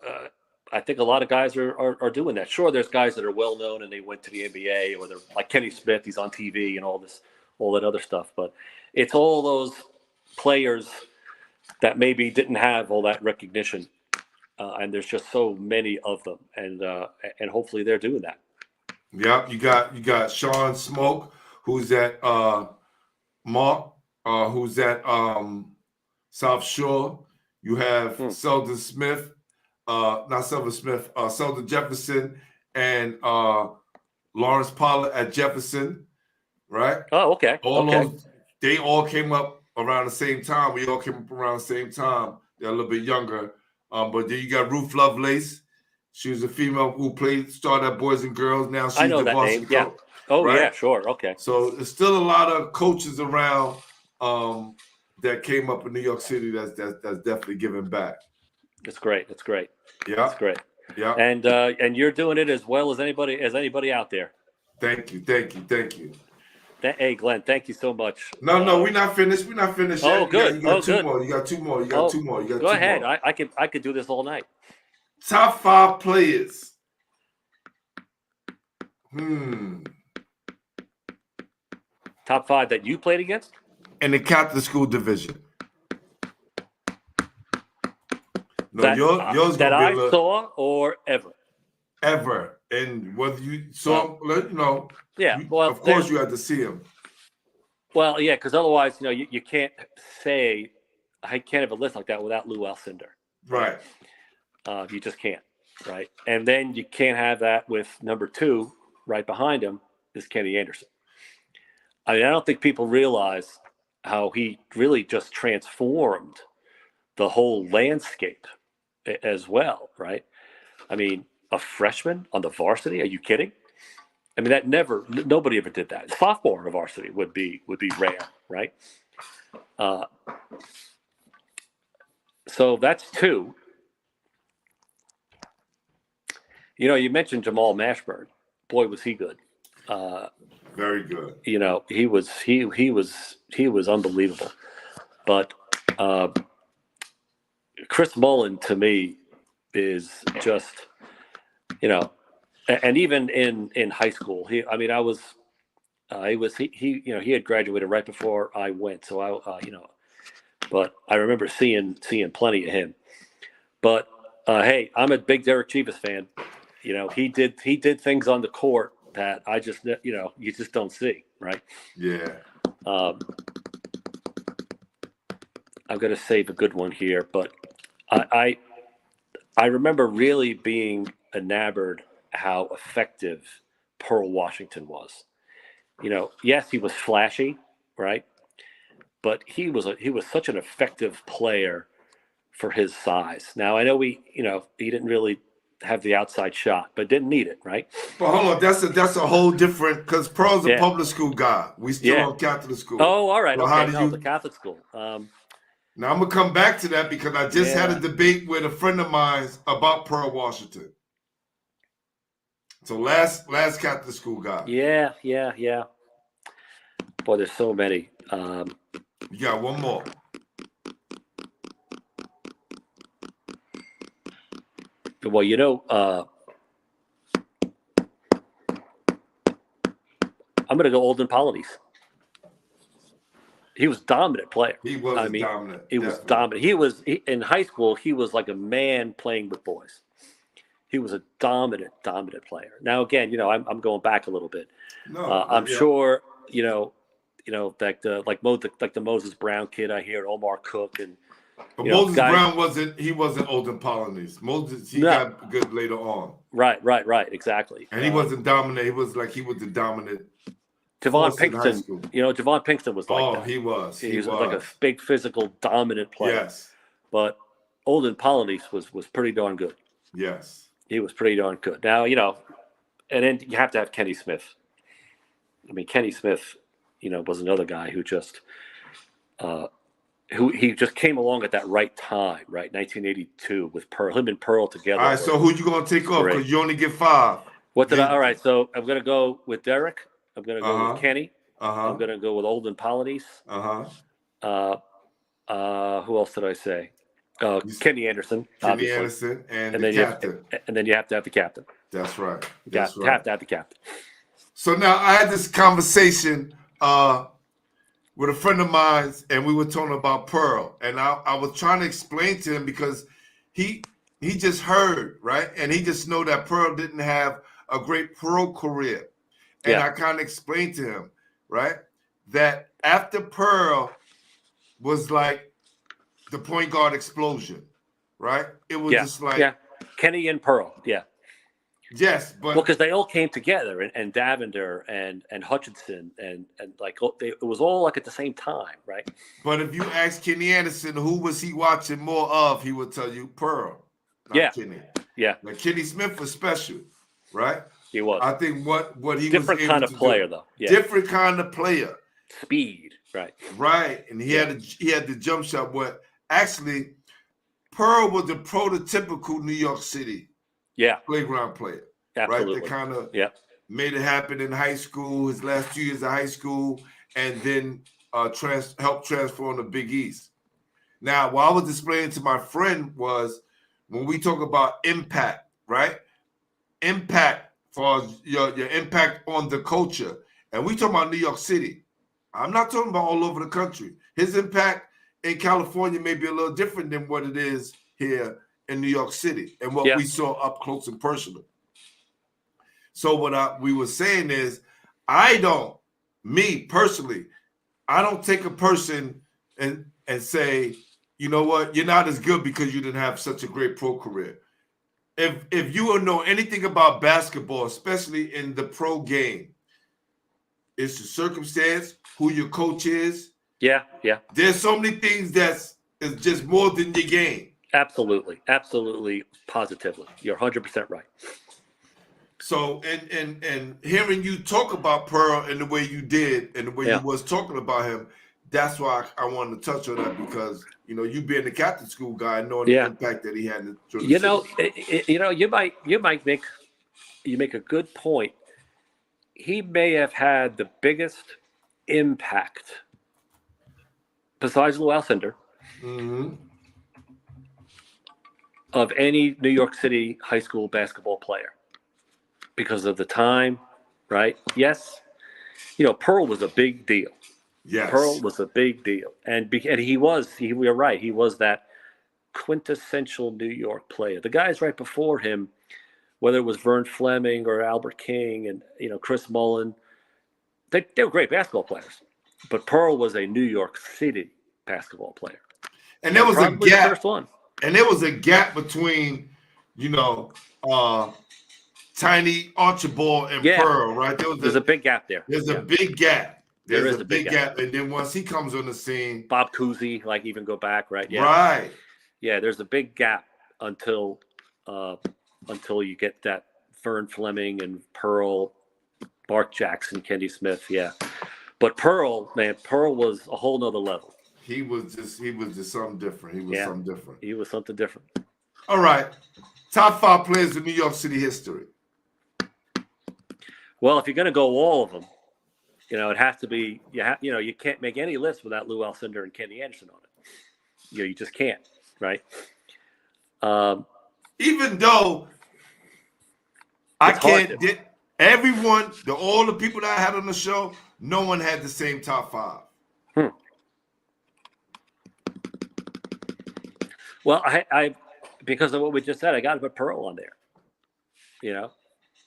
lot of guys are doing that. Sure, there's guys that are well known and they went to the NBA, or they're like Kenny Smith. He's on TV and all that other stuff. But it's all those players that maybe didn't have all that recognition, and there's just so many of them, and hopefully they're doing that. Yeah, you got Sean Smoke, who's at Mark, who's at South Shore. You have Selden Smith, not Selden Smith, Selden Jefferson, and Lawrence Pollard at Jefferson, right? Oh, okay. Those, they all came up around the same time. We all came up around the same time. They're a little bit younger. But then you got Ruth Lovelace. She was a female who started at Boys and Girls. Now she's the varsity coach. Oh, right? yeah, sure. Okay. So there's still a lot of coaches around that came up in New York City that's definitely giving back. That's great. Yeah. That's great. Yeah. And you're doing it as well as anybody out there. Thank you. Hey, Glenn, thank you so much. No, we're not finished. Yet. Oh, good. You got two more. You got two more. Go ahead. I could do this all night. Top 5 players. Top 5 that you played against? In the Catholic school division. No, yours that I saw or ever. Ever. And whether you saw him, Yeah. of course you had to see him. Well, yeah, because otherwise, you can't say, I can't have a list like that without Lou Alcindor. Right. You just can't, right? And then you can't have that with number 2 right behind him is Kenny Anderson. I mean, I don't think people realize how he really just transformed the whole landscape as well, right? I mean, a freshman on the varsity? Are you kidding? I mean, nobody ever did that. Sophomore on the varsity would be rare, right? So that's 2. You mentioned Jamal Mashburn. Boy, was he good. Very good. He was unbelievable. But Chris Mullen to me is just, and even in high school, he had graduated right before I went. So but I remember seeing plenty of him. But hey, I'm a big Derek Chivas fan. He did things on the court that I just, you just don't see, right? Yeah. I'm going to save a good one here, but I remember really being enamored how effective Pearl Washington was. Yes, he was flashy, right? But he was such an effective player for his size. Now I know he didn't really have the outside shot, but didn't need it, right? But hold on, that's a whole different, because Pearl's a public school guy. We still on Catholic school. Oh, all right. So okay, how do you... the Catholic school. Now I'm gonna come back to that because I just had a debate with a friend of mine about Pearl Washington. So last Catholic school guy. Yeah. Boy, there's so many. You got one more. Well, I'm going to go Olden Polonies. He was a dominant player. He was dominant. He was dominant. In high school, he was like a man playing with boys. He was a dominant player. Now, again, I'm going back a little bit. No, I'm sure, like the Moses Brown kid I hear, Omar Cook, and but Moses Brown wasn't Olden Polonies. Moses got good later on. Right, exactly. And he wasn't dominant. He was the dominant. Javon Pinkston, Javon Pinkston was like that. Oh, he was. He was like a big physical dominant player. Yes. But Olden Polonies was pretty darn good. Yes. He was pretty darn good. Now, and then you have to have Kenny Smith. I mean, Kenny Smith, was another guy who just he just came along at that right time, right? 1982 with Pearl, him and Pearl together. All right, so who you gonna take off? Because you only get 5. All right, so I'm gonna go with Derek. I'm gonna go with Kenny. Uh-huh. I'm gonna go with Olden Polonies. Uh-huh. Who else did I say? Kenny Anderson. Kenny Anderson and the captain. And then you have to have the captain. That's right. You have to have the captain. So now I had this conversation with a friend of mine, and we were talking about Pearl, and I was trying to explain to him because he just heard, right, and he just know that Pearl didn't have a great pro career, and I kind of explained to him, right, that after Pearl was like the point guard explosion, right? It was just like Kenny and Pearl, Yes, but because they all came together, and Davender and Hutchinson and like it was all like at the same time, right? But if you ask Kenny Anderson who was he watching more of, he would tell you Pearl, not Kenny. Yeah. Like Kenny Smith was special, right? He was. I think what he different was kind of player though. Yeah. Different kind of player. Speed, right? Right, and he had the jump shot. What actually, Pearl was the prototypical New York City playground player. Absolutely. Right, that kind of made it happen in high school, his last 2 years of high school, and then helped transform the Big East. Now, what I was explaining to my friend was when we talk about impact, right? Impact for your impact on the culture. And we talk about New York City. I'm not talking about all over the country. His impact in California may be a little different than what it is here in New York City and what we saw up close and personal. So what we were saying is, me personally, I don't take a person and say, you know what, you're not as good because you didn't have such a great pro career. If you know anything about basketball, especially in the pro game, it's the circumstance, who your coach is. Yeah. There's so many things that's just more than your game. Absolutely, positively. You're 100% right. So, and hearing you talk about Pearl and the way you did and the way you was talking about him, that's why I wanted to touch on that because, you being the Catholic school guy, knowing the impact that he had. You make a good point. He may have had the biggest impact, besides Lou Alcindor, of any New York City high school basketball player. Because of the time, right? Yes. Pearl was a big deal. Yes. Pearl was a big deal. And you're right, he was that quintessential New York player. The guys right before him, whether it was Vern Fleming or Albert King and, Chris Mullen, they were great basketball players. But Pearl was a New York City basketball player. And there was a gap. The first one. And there was a gap between, Tiny Archibald and Pearl, right? There's a big gap there. There's a big gap. There's a big gap. And then once he comes on the scene. Bob Cousy, even go back, right? Yeah. Right. Yeah, there's a big gap until you get that Vern Fleming and Pearl, Mark Jackson, Kenny Smith, But Pearl was a whole nother level. He was just something different. He was something different. He was something different. All right. Top 5 players in New York City history. Well, if you're going to go all of them, it has to be, you can't make any list without Lou Alcindor and Kenny Anderson on it. You just can't, right? Even though I can't get everyone, all the people that I had on the show, no one had the same top 5. Well, I because of what we just said, I got to put Pearl on there.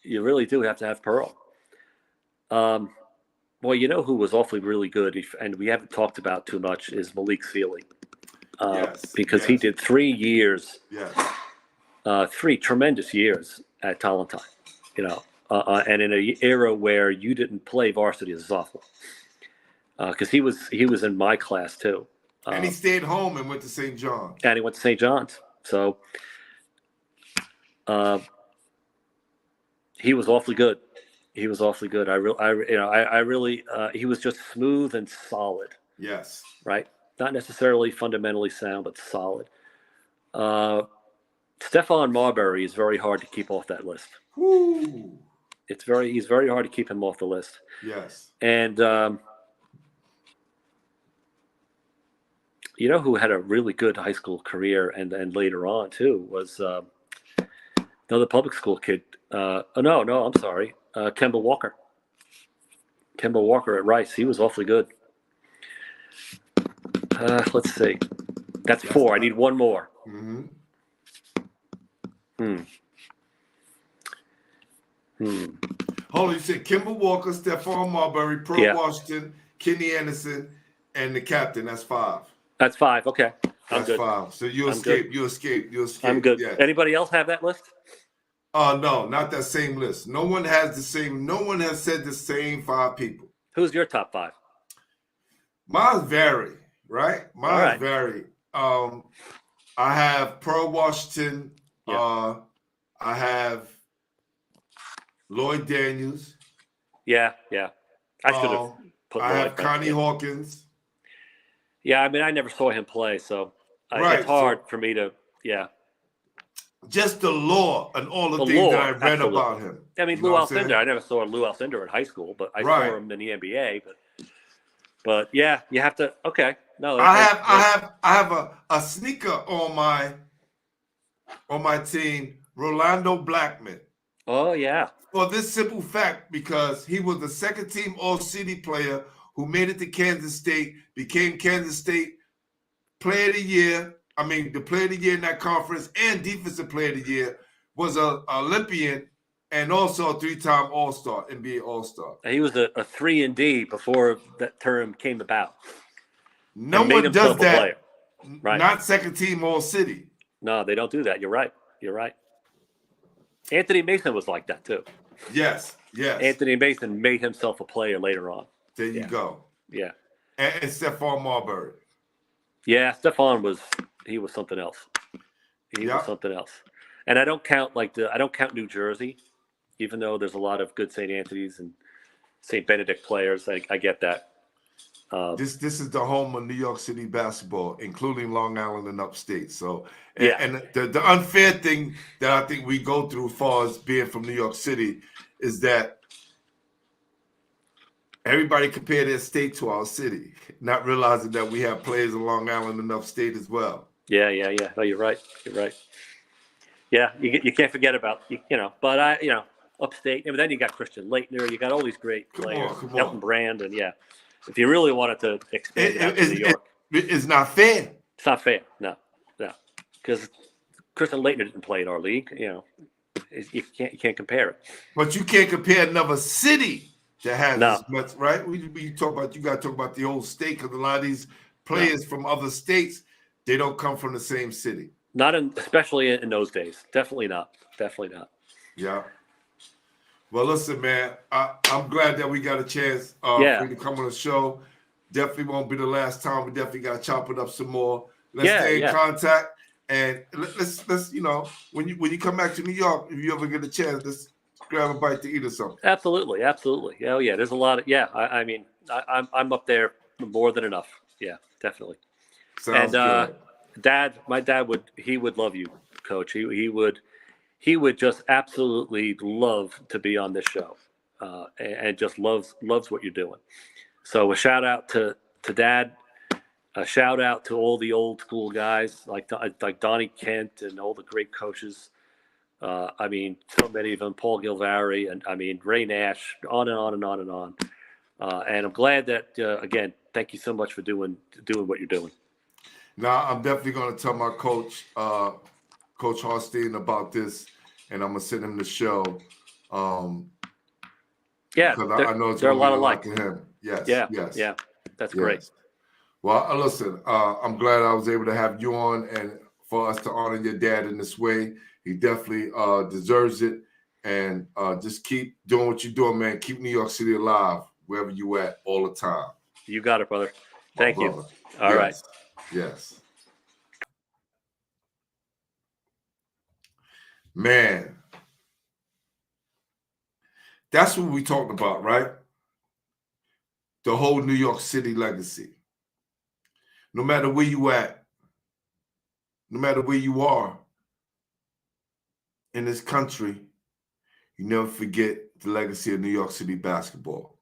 You really do have to have Pearl. Well, who was awfully really good, and we haven't talked about too much, is Malik Sealy. Because he did 3 years, 3 tremendous years at Tollentine, and in an era where you didn't play varsity as a sophomore. Because he was in my class too. And he stayed home and went to St. John's. And he went to St. John's. So he was awfully good. He was awfully good. I really he was just smooth and solid. Yes. Right? Not necessarily fundamentally sound, but solid. Stephon Marbury is very hard to keep off that list. Woo. He's very hard to keep him off the list. Yes. And who had a really good high school career and later on too was another public school kid. I'm sorry. Kemba Walker. Kemba Walker at Rice. He was awfully good. Let's see. That's 4. I need one more. Mm-hmm. Hold on, you said Kemba Walker, Stephon Marbury, Pearl Washington, Kenny Anderson, and the captain. That's 5. That's 5. Okay. That's good. 5. So you escape. I'm good. Yeah. Anybody else have that list? No, not that same list. No one has said the same 5 people. Who's your top 5? Mine's vary, right? Vary. I have Pearl Washington. Yeah. I have Lloyd Daniels. Yeah. I should have put I Lloyd have back. Connie Hawkins. Yeah, I mean, I never saw him play, so it's hard for me to, Just the lore and all the things lore, that I read absolutely. about him. I mean, Lou Alcindor, I never saw Lou Alcindor in high school, but I saw him in the NBA. But yeah, you have to. Okay, no, I have a sneaker on my team, Rolando Blackman. Oh yeah. For this simple fact, because he was the second team All-City player who made it to Kansas State, became Kansas State Player of the Year. I mean, the Player of the Year in that conference and Defensive Player of the Year, was an Olympian and also a 3-time All-Star, NBA All-Star. He was a 3-and-D before that term came about. No one does that. Right. Not second team All-City. No, they don't do that. You're right. Anthony Mason was like that too. Yes. Anthony Mason made himself a player later on. There you go. Yeah. And Stephon Marbury. Yeah, Stephon was something else. He was something else. And I don't count New Jersey, even though there's a lot of good St. Anthony's and St. Benedict players. I get that. This is the home of New York City basketball, including Long Island and upstate. So, and the unfair thing that I think we go through as far as being from New York City is that everybody compare their state to our city, not realizing that we have players in Long Island and upstate as well. Yeah. No, you're right. Yeah, you can't forget about but upstate, and then you got Christian Laettner, you got all these great players, Elton Brand, and if you really wanted to expand it out to New York, it's not fair. It's not fair, no, because Christian Laettner didn't play in our league. You can't compare it. But you can't compare another city that has No. as much, right? You got to talk about the whole state, because a lot of these players from other states, they don't come from the same city. Especially in those days. Definitely not. Yeah. Well, listen, man, I'm glad that we got a chance for you to come on the show. Definitely won't be the last time. We definitely got to chop it up some more. Let's stay in contact, and let's when you come back to New York, if you ever get a chance, let's grab a bite to eat or something. Absolutely. Oh yeah, there's a lot of I mean, I'm up there more than enough. Yeah, definitely. Sounds good. My dad would love you, Coach. He would just absolutely love to be on this show, and just loves what you're doing. So a shout out to Dad. A shout out to all the old school guys like Donnie Kent and all the great coaches. I mean, so many of them, Paul Gilvari, and I mean Ray Nash, on and on and on and on. And I'm glad that again, thank you so much for doing what you're doing. Now, I'm definitely going to tell my coach, Coach Harstein, about this, and I'm going to send him the show. Yeah, because I know it's there are going a to lot mean of a lot to him. Yes, Yeah, yes. yeah, that's yes. great. Well, listen, I'm glad I was able to have you on and for us to honor your dad in this way. He definitely deserves it. And just keep doing what you're doing, man. Keep New York City alive wherever you at all the time. You got it, brother. Thank you. All yes. right. Yes. Man. That's what we talked about, right? The whole New York City legacy. No matter where you at, no matter where you are in this country, you never forget the legacy of New York City basketball.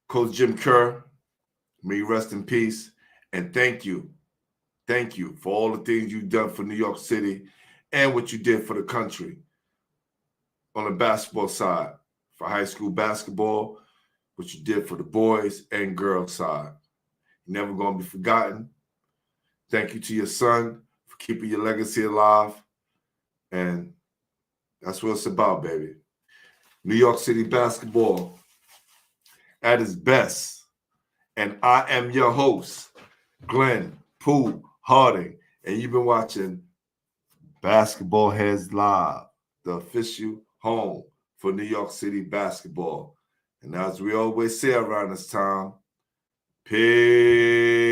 Coach Jim Kerr, may you rest in peace. And thank you. Thank you for all the things you've done for New York City and what you did for the country on the basketball side, for high school basketball, what you did for the boys and girls side. You're never going to be forgotten. Thank you to your son for keeping your legacy alive. And that's what it's about, baby. New York City basketball at its best. And I am your host, Glenn Pooh Harding. And you've been watching Basketball Heads Live, the official home for New York City basketball. And as we always say around this time, peace.